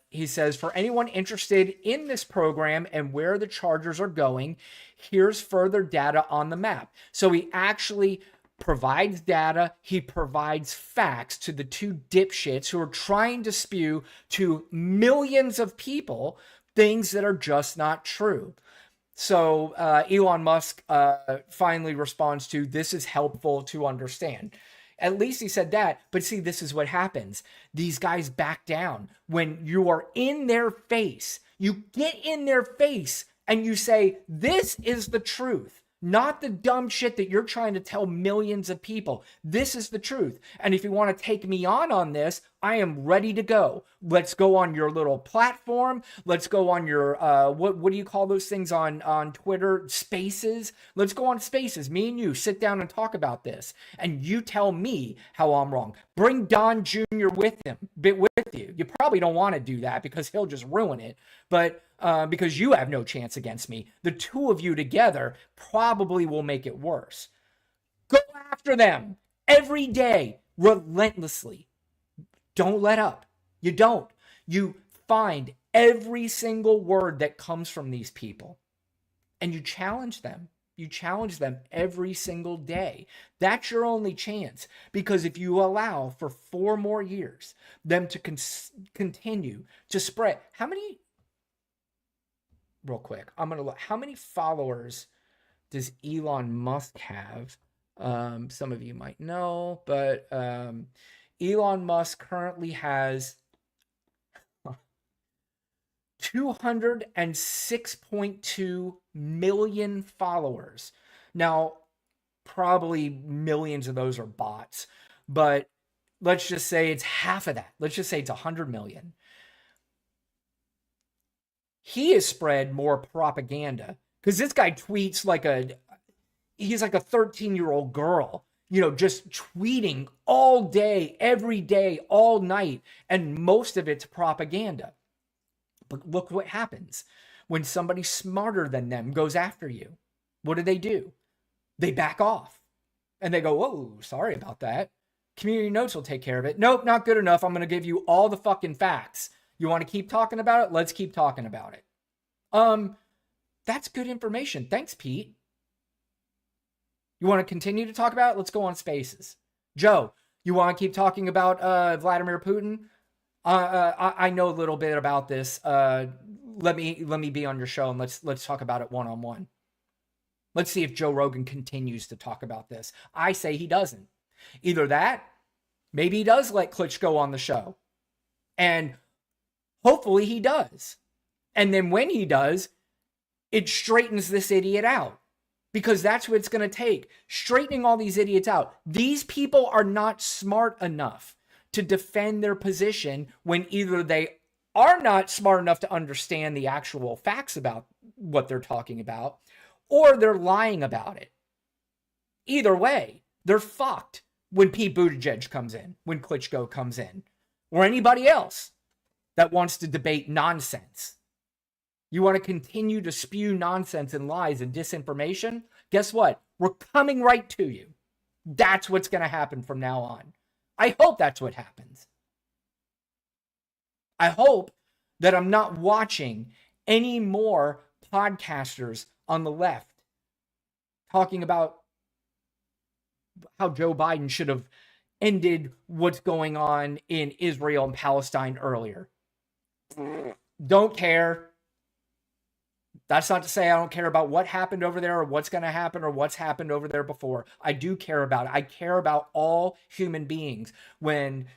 he says, for anyone interested in this program and where the chargers are going, here's further data on the map. So he actually provides data. He provides facts to the 2 dipshits who are trying to spew to millions of people things that are just not true. So Elon Musk finally responds to, this is helpful to understand. At least he said that. But see, this is what happens. These guys back down. When you are in their face, you get in their face and you say, this is the truth. Not the dumb shit that you're trying to tell millions of people. This is the truth. And if you want to take me on this, I am ready to go. Let's go on your little platform. Let's go on your, what do you call those things on Twitter? Spaces. Let's go on Spaces. Me and you sit down and talk about this. And you tell me how I'm wrong. Bring Don Jr. with you. You probably don't want to do that because he'll just ruin it. But because you have no chance against me. The two of you together probably will make it worse. Go after them every day, relentlessly. Don't let up. You don't. You find every single word that comes from these people and you challenge them. You challenge them every single day. That's your only chance, because if you allow for 4 more years them to continue to spread, real quick, I'm going to look. How many followers does Elon Musk have? Some of you might know, but Elon Musk currently has 206.2 million followers. Now, probably millions of those are bots, but let's just say it's half of that. Let's just say it's 100 million. He has spread more propaganda because this guy tweets he's like a 13-year-old girl, just tweeting all day, every day, all night. And most of it's propaganda. But look what happens when somebody smarter than them goes after you. What do? They back off and they go, whoa, sorry about that. Community notes will take care of it. Nope, not good enough. I'm going to give you all the fucking facts. You want to keep talking about it? Let's keep talking about it. That's good information. Thanks, Pete. You want to continue to talk about it? Let's go on Spaces. Joe, you want to keep talking about Vladimir Putin? I know a little bit about this. Let me be on your show and let's talk about it one-on-one. Let's see if Joe Rogan continues to talk about this. I say he doesn't. Either that, maybe he does let Klitschko on the show. And hopefully he does. And then when he does, it straightens this idiot out. Because that's what it's going to take. Straightening all these idiots out. These people are not smart enough to defend their position when either they are not smart enough to understand the actual facts about what they're talking about, or they're lying about it. Either way, they're fucked when Pete Buttigieg comes in, when Klitschko comes in, or anybody else that wants to debate nonsense. You want to continue to spew nonsense and lies and disinformation? Guess what? We're coming right to you. That's what's going to happen from now on. I hope that's what happens. I hope that I'm not watching any more podcasters on the left talking about how Joe Biden should have ended what's going on in Israel and Palestine earlier. Don't care. That's not to say I don't care about what happened over there or what's going to happen or what's happened over there before. I do care about it. I care about all human beings when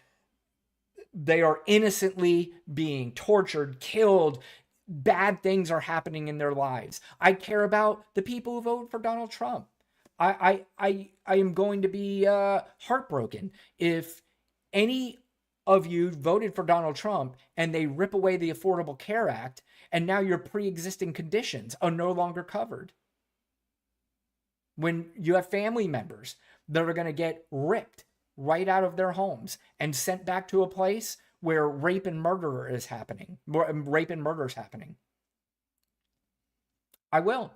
they are innocently being tortured, killed, bad things are happening in their lives. I care about the people who voted for Donald Trump. I am going to be heartbroken if any of you voted for Donald Trump and they rip away the Affordable Care Act and now your pre-existing conditions are no longer covered. When you have family members that are going to get ripped right out of their homes and sent back to a place where rape and murder is happening. Rape and murder is happening. I will.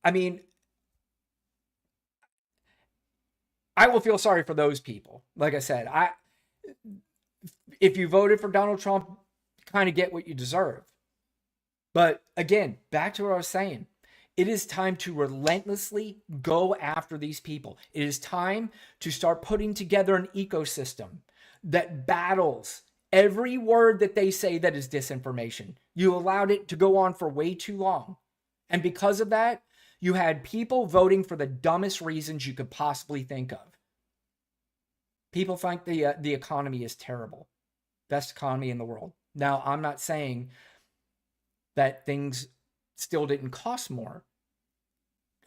I mean, I will feel sorry for those people. Like I said, if you voted for Donald Trump, you kind of get what you deserve. But again, back to what I was saying. It is time to relentlessly go after these people. It is time to start putting together an ecosystem that battles every word that they say that is disinformation. You allowed it to go on for way too long. And because of that, you had people voting for the dumbest reasons you could possibly think of. People think the economy is terrible. Best economy in the world. Now, I'm not saying that things still didn't cost more.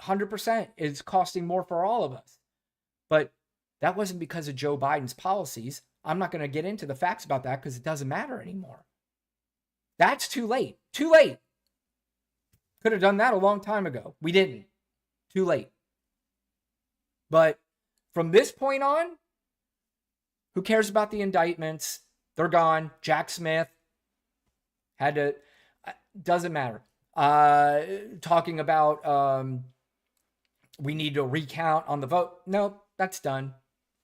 100% is costing more for all of us. But that wasn't because of Joe Biden's policies. I'm not going to get into the facts about that because it doesn't matter anymore. That's too late. Too late. Could have done that a long time ago. We didn't. Too late. But from this point on, who cares about the indictments? They're gone. Jack Smith had to, doesn't matter. Talking about we need to recount on the vote. Nope, that's done.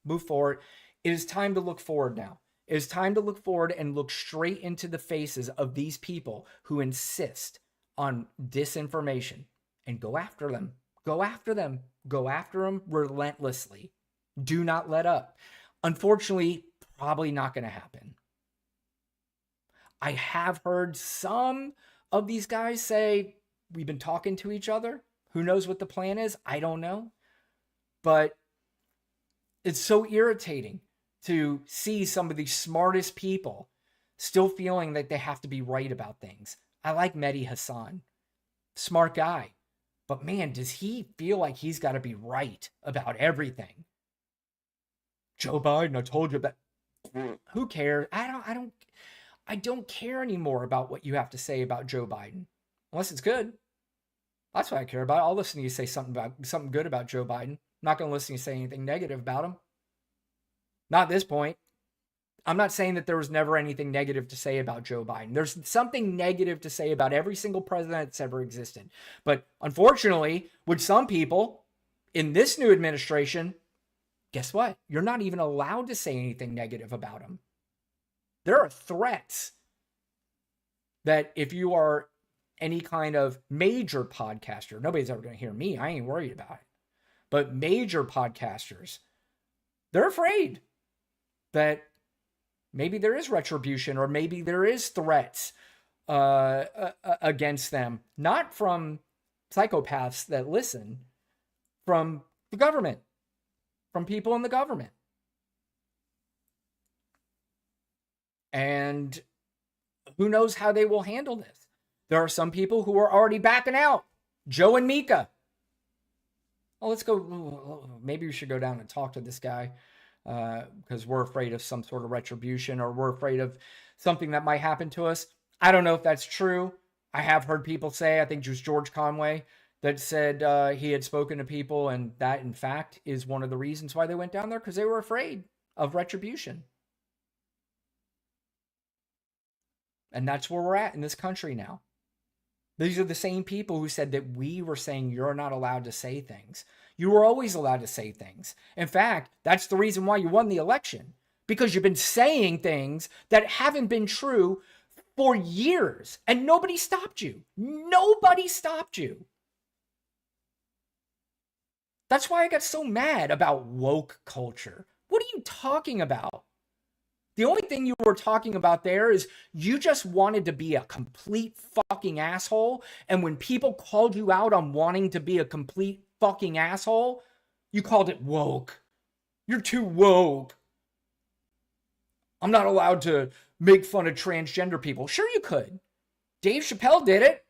Move forward. It is time to look forward now. It is time to look forward and look straight into the faces of these people who insist on disinformation and go after them. Go after them. Go after them relentlessly. Do not let up. Unfortunately, probably not going to happen. I have heard some of these guys say, we've been talking to each other. Who knows what the plan is? I don't know. But it's so irritating to see some of the smartest people still feeling that they have to be right about things. I like Mehdi Hassan. Smart guy. But man, does he feel like he's got to be right about everything? Joe Biden, I told you that. Who cares? I don't care anymore about what you have to say about Joe Biden. Unless it's good. That's what I care about. I'll listen to you say something good about Joe Biden. I'm not going to listen to you say anything negative about him. Not at this point. I'm not saying that there was never anything negative to say about Joe Biden. There's something negative to say about every single president that's ever existed. But unfortunately, with some people in this new administration, guess what? You're not even allowed to say anything negative about him. There are threats that if you are any kind of major podcaster, nobody's ever going to hear me. I ain't worried about it. But major podcasters, they're afraid that maybe there is retribution or maybe there is threats against them. Not from psychopaths that listen, from the government, from people in the government. And who knows how they will handle this. There are some people who are already backing out. Joe and Mika. Oh, let's go. Maybe we should go down and talk to this guy because we're afraid of some sort of retribution or we're afraid of something that might happen to us. I don't know if that's true. I have heard people say, I think it was George Conway, that said he had spoken to people and that, in fact, is one of the reasons why they went down there because they were afraid of retribution. And that's where we're at in this country now. These are the same people who said that we were saying you're not allowed to say things. You were always allowed to say things. In fact, that's the reason why you won the election. Because you've been saying things that haven't been true for years. And nobody stopped you. Nobody stopped you. That's why I got so mad about woke culture. What are you talking about? The only thing you were talking about there is you just wanted to be a complete fucking asshole. And when people called you out on wanting to be a complete fucking asshole, you called it woke. You're too woke. I'm not allowed to make fun of transgender people. Sure you could. Dave Chappelle did it.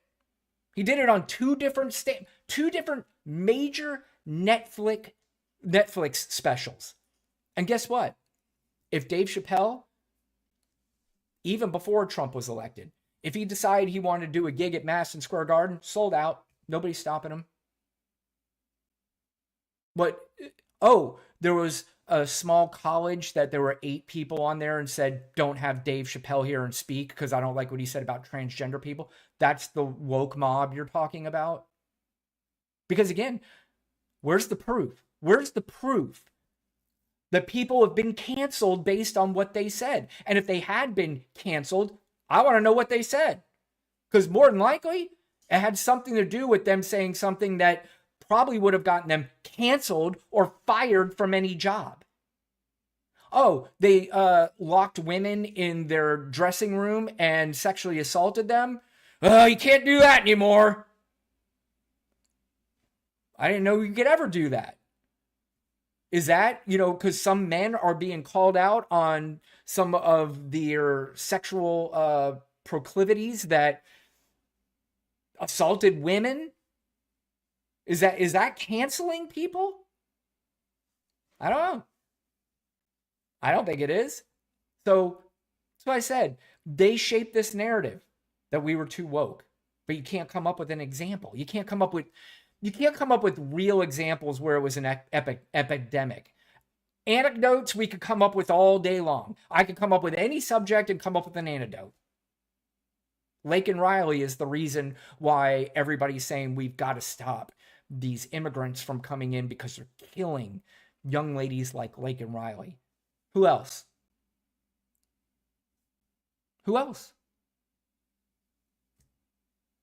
He did it on two different major Netflix specials. And guess what? If Dave Chappelle, even before Trump was elected, if he decided he wanted to do a gig at Madison Square Garden, sold out. Nobody's stopping him. But, there was a small college that there were 8 people on there and said, don't have Dave Chappelle here and speak because I don't like what he said about transgender people. That's the woke mob you're talking about. Because again, where's the proof? Where's the proof that people have been canceled based on what they said? And if they had been canceled, I want to know what they said. Because more than likely, it had something to do with them saying something that probably would have gotten them canceled or fired from any job. Oh, they locked women in their dressing room and sexually assaulted them. Oh, you can't do that anymore. I didn't know you could ever do that. Is that, because some men are being called out on some of their sexual proclivities that assaulted women? Is that canceling people? I don't know. I don't think it is. So that's what I said. They shaped this narrative that we were too woke, but you can't come up with an example. You can't come up with real examples where it was an epidemic. Anecdotes we could come up with all day long. I could come up with any subject and come up with an anecdote. Lake and Riley is the reason why everybody's saying we've got to stop these immigrants from coming in because they're killing young ladies like Lake and Riley. Who else? Who else?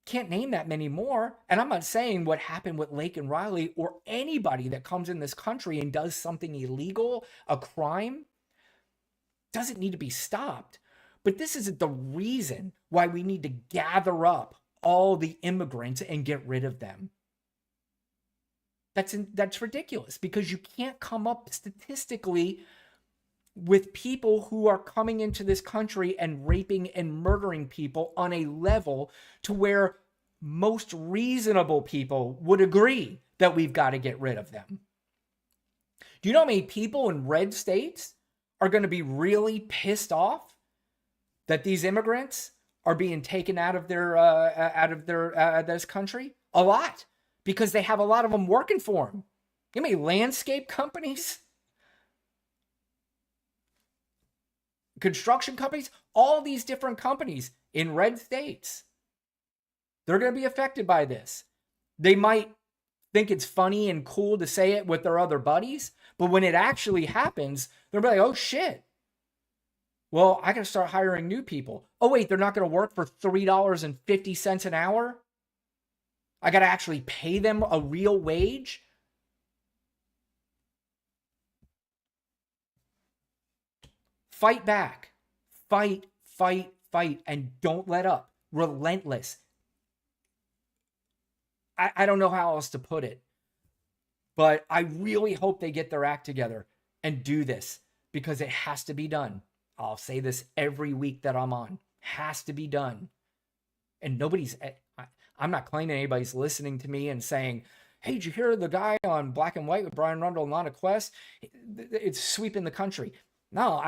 Can't name that many more. And I'm not saying what happened with Lake and Riley or anybody that comes in this country and does something illegal, a crime, doesn't need to be stopped. But this isn't the reason why we need to gather up all the immigrants and get rid of them. That's ridiculous, because you can't come up statistically with people who are coming into this country and raping and murdering people on a level to where most reasonable people would agree that we've got to get rid of them. Do you know how many people in red states are going to be really pissed off that these immigrants are being taken out of this country? A lot, because they have a lot of them working for them. You know how many landscape companies, construction companies, all these different companies in red states, they're going to be affected by this. They might think it's funny and cool to say it with their other buddies, but when it actually happens, they're like, oh shit. Well, I got to start hiring new people. Oh wait, they're not going to work for $3.50 an hour? I got to actually pay them a real wage? Fight back. Fight, and don't let up. Relentless. I don't know how else to put it, but I really hope they get their act together and do this, because it has to be done. I'll say this every week that I'm on. Has to be done. And I'm not claiming anybody's listening to me and saying, hey, did you hear the guy on Black and White with Brian Rundle and Lana Quest? It's sweeping the country. No,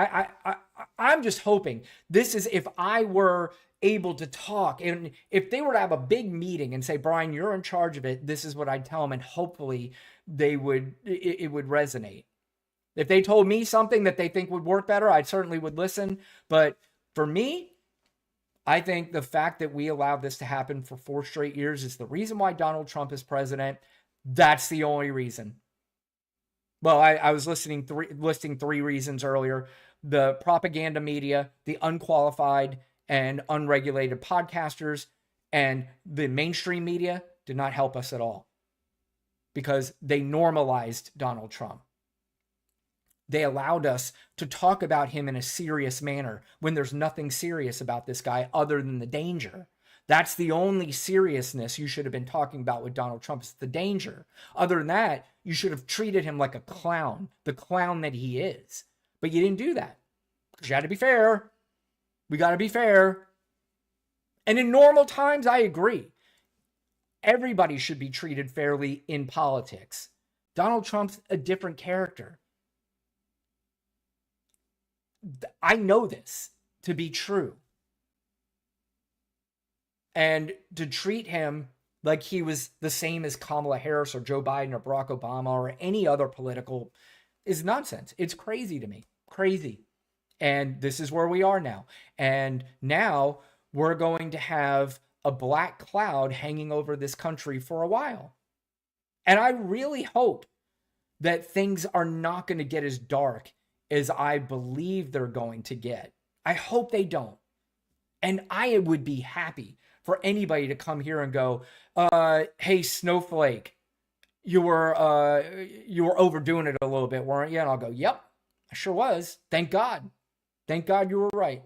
I'm just hoping this is, if I were able to talk, and if they were to have a big meeting and say, Brian, you're in charge of it, this is what I'd tell them, and hopefully it would resonate. If they told me something that they think would work better, I certainly would listen. But for me, I think the fact that we allowed this to happen for 4 straight years is the reason why Donald Trump is president. That's the only reason. Well, I was listing 3 reasons earlier. The propaganda media, the unqualified and unregulated podcasters, and the mainstream media did not help us at all, because they normalized Donald Trump. They allowed us to talk about him in a serious manner when there's nothing serious about this guy other than the danger. That's the only seriousness you should have been talking about with Donald Trump, is the danger. Other than that, you should have treated him like a clown, the clown that he is. But you didn't do that, because you had to be fair. We got to be fair. And in normal times, I agree. Everybody should be treated fairly in politics. Donald Trump's a different character. I know this to be true. And to treat him like he was the same as Kamala Harris or Joe Biden or Barack Obama or any other political is nonsense. It's crazy to me. Crazy. And this is where we are now. And now we're going to have a black cloud hanging over this country for a while. And I really hope that things are not going to get as dark as I believe they're going to get. I hope they don't. And I would be happy for anybody to come here and go, hey, Snowflake, you were overdoing it a little bit, weren't you? And I'll go, yep, I sure was. Thank God. Thank God you were right.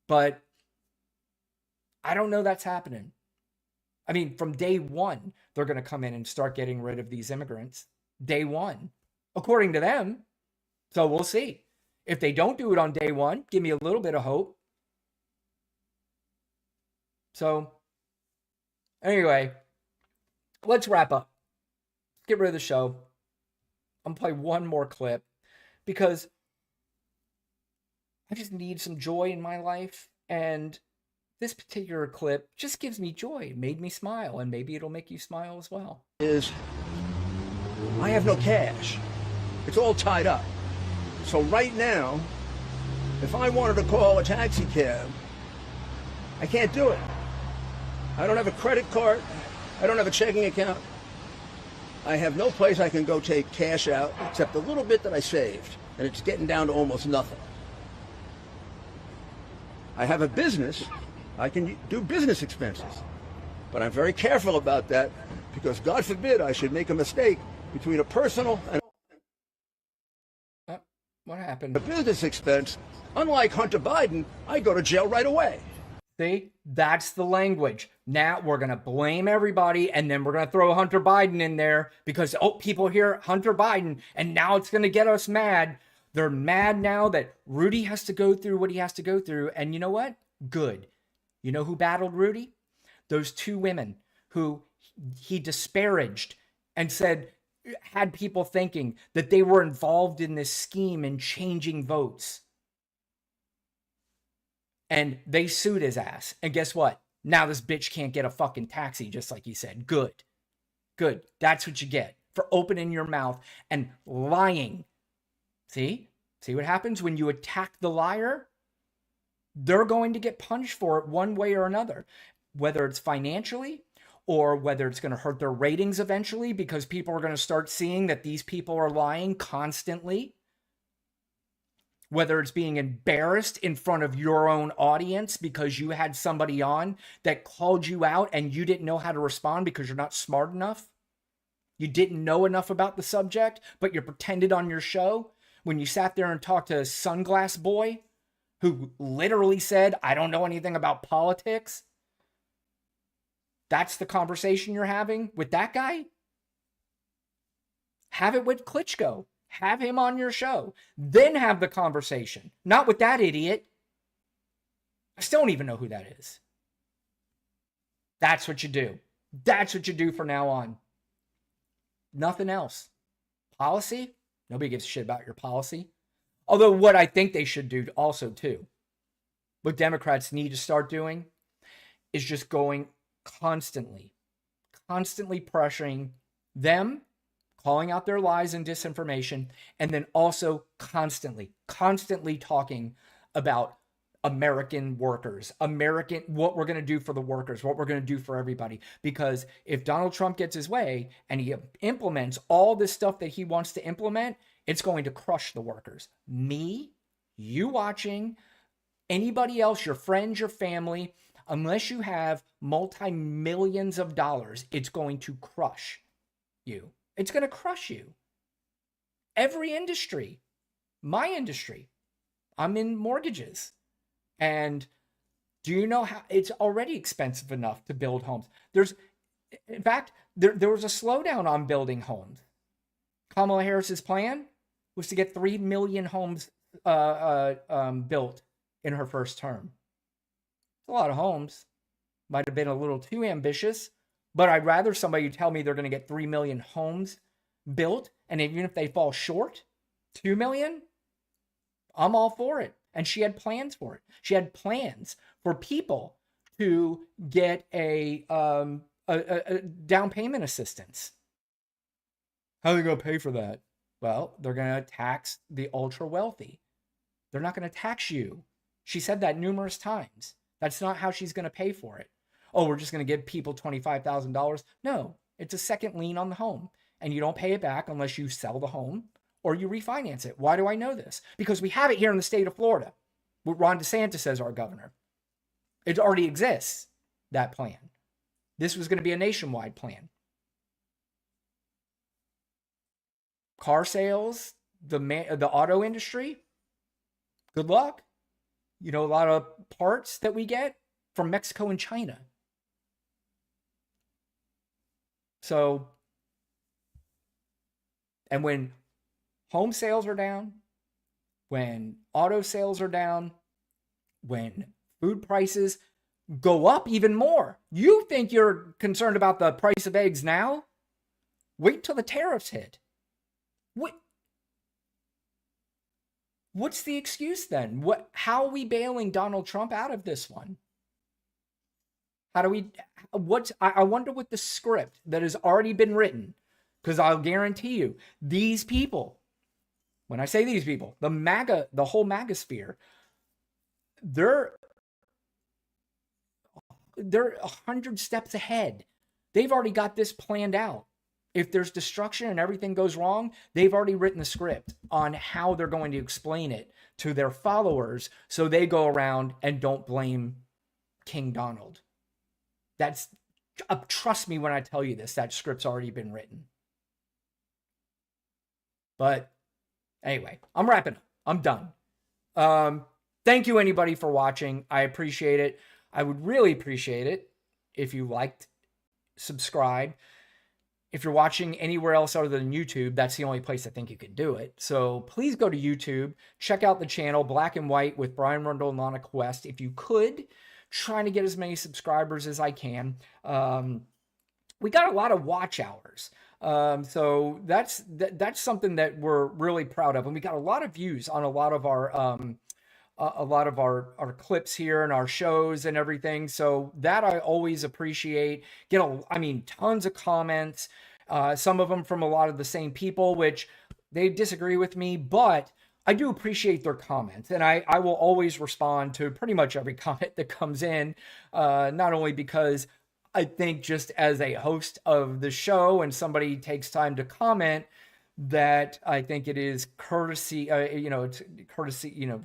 But I don't know that's happening. I mean, from day one, they're going to come in and start getting rid of these immigrants. Day one, according to them. So we'll see. If they don't do it on day one, give me a little bit of hope. So anyway, let's wrap up. Get rid of the show. I'm going to play one more clip because I just need some joy in my life. And this particular clip just gives me joy. It made me smile, and maybe it'll make you smile as well. I have no cash. It's all tied up. So right now, if I wanted to call a taxi cab, I can't do it. I don't have a credit card. I don't have a checking account. I have no place I can go take cash out except a little bit that I saved, and it's getting down to almost nothing. I have a business. I can do business expenses, but I'm very careful about that because God forbid I should make a mistake between a personal and what happened? A business expense. Unlike Hunter Biden, I go to jail right away. See, that's the language. Now we're going to blame everybody, and then we're going to throw Hunter Biden in there because, people hear Hunter Biden, and now it's going to get us mad. They're mad now that Rudy has to go through what he has to go through. And you know what? Good. You know who battled Rudy? Those two women who he disparaged and said, had people thinking that they were involved in this scheme and changing votes. And they sued his ass. And guess what? Now this bitch can't get a fucking taxi, just like he said. Good. Good. That's what you get for opening your mouth and lying. See? See what happens when you attack the liar? They're going to get punished for it one way or another, whether it's financially or whether it's going to hurt their ratings eventually because people are going to start seeing that these people are lying constantly. Whether it's being embarrassed in front of your own audience because you had somebody on that called you out and you didn't know how to respond because you're not smart enough. You didn't know enough about the subject, but you pretended on your show when you sat there and talked to Sunglass Boy, who literally said, I don't know anything about politics. That's the conversation you're having with that guy? Have it with Klitschko. Have him on your show. Then have the conversation. Not with that idiot. I still don't even know who that is. That's what you do. That's what you do from now on. Nothing else. Policy? Nobody gives a shit about your policy. Although what I think they should do also too, what Democrats need to start doing is just going constantly pressuring them, calling out their lies and disinformation, and then also constantly talking about American workers, what we're going to do for the workers, what we're going to do for everybody. Because if Donald Trump gets his way and he implements all this stuff that he wants to implement, it's going to crush the workers. Me, you watching, anybody else, your friends, your family, unless you have multi-millions of dollars, it's going to crush you. It's going to crush you. Every industry, my industry, I'm in mortgages. And do you know how it's already expensive enough to build homes? In fact, there was a slowdown on building homes. Kamala Harris's plan was to get 3 million homes built in her first term. It's a lot of homes. Might have been a little too ambitious, but I'd rather somebody tell me they're going to get 3 million homes built, and even if they fall short, 2 million, I'm all for it. And she had plans for it. She had plans for people to get a down payment assistance. How are they going to pay for that? Well, they're going to tax the ultra wealthy. They're not going to tax you. She said that numerous times. That's not how she's going to pay for it. Oh, we're just going to give people $25,000. No, it's a second lien on the home. And you don't pay it back unless you sell the home or you refinance it. Why do I know this? Because we have it here in the state of Florida with Ron DeSantis as our governor. It already exists, that plan. This was going to be a nationwide plan. Car sales, the auto industry, good luck. You know, a lot of parts that we get from Mexico and China. So, and when home sales are down, when auto sales are down, when food prices go up even more, you think you're concerned about the price of eggs now? Wait till the tariffs hit. What's the excuse then? How are we bailing Donald Trump out of this one? How do we, I wonder what the script that has already been written, because I'll guarantee you, these people, when I say these people, the whole MAGA sphere, they're 100 steps ahead. They've already got this planned out. If there's destruction and everything goes wrong, they've already written the script on how they're going to explain it to their followers so they go around and don't blame King Donald. Trust me when I tell you this, that script's already been written. But anyway, I'm wrapping up. I'm done. Thank you, anybody, for watching. I appreciate it. I would really appreciate it if you liked, subscribe. If you're watching anywhere else other than YouTube, that's the only place I think you can do it. So please go to YouTube, check out the channel, Black and White with Brian Rundle and Lana Quest. If you could, trying to get as many subscribers as I can. We got a lot of watch hours. So that's something that we're really proud of. And we got a lot of views on a lot of our clips here and our shows and everything. So that I always appreciate. Tons of comments, some of them from a lot of the same people, which they disagree with me, but I do appreciate their comments. And I will always respond to pretty much every comment that comes in, not only because I think just as a host of the show and somebody takes time to comment, that I think it is courtesy,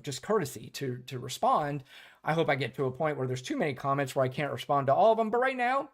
just courtesy to respond. I hope I get to a point where there's too many comments where I can't respond to all of them. But right now,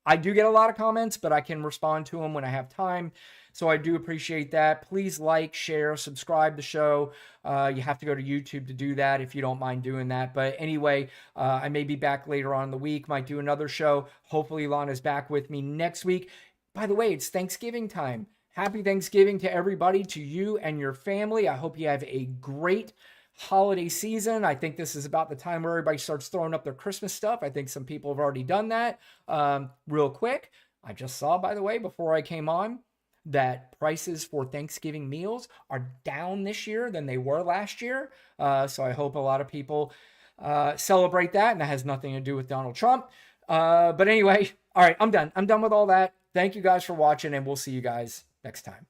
I do get a lot of comments, but I can respond to them when I have time. So I do appreciate that. Please like, share, subscribe to the show. You have to go to YouTube to do that if you don't mind doing that. But anyway, I may be back later on in the week, might do another show. Hopefully Lana's back with me next week. By the way, it's Thanksgiving time. Happy Thanksgiving to everybody, to you and your family. I hope you have a great holiday season. I think this is about the time where everybody starts throwing up their Christmas stuff. I think some people have already done that. Real quick, I just saw, by the way, before I came on, that prices for Thanksgiving meals are down this year than they were last year. So I hope a lot of people celebrate that, and that has nothing to do with Donald Trump. But anyway, all right, I'm done. I'm done with all that. Thank you guys for watching, and we'll see you guys next time.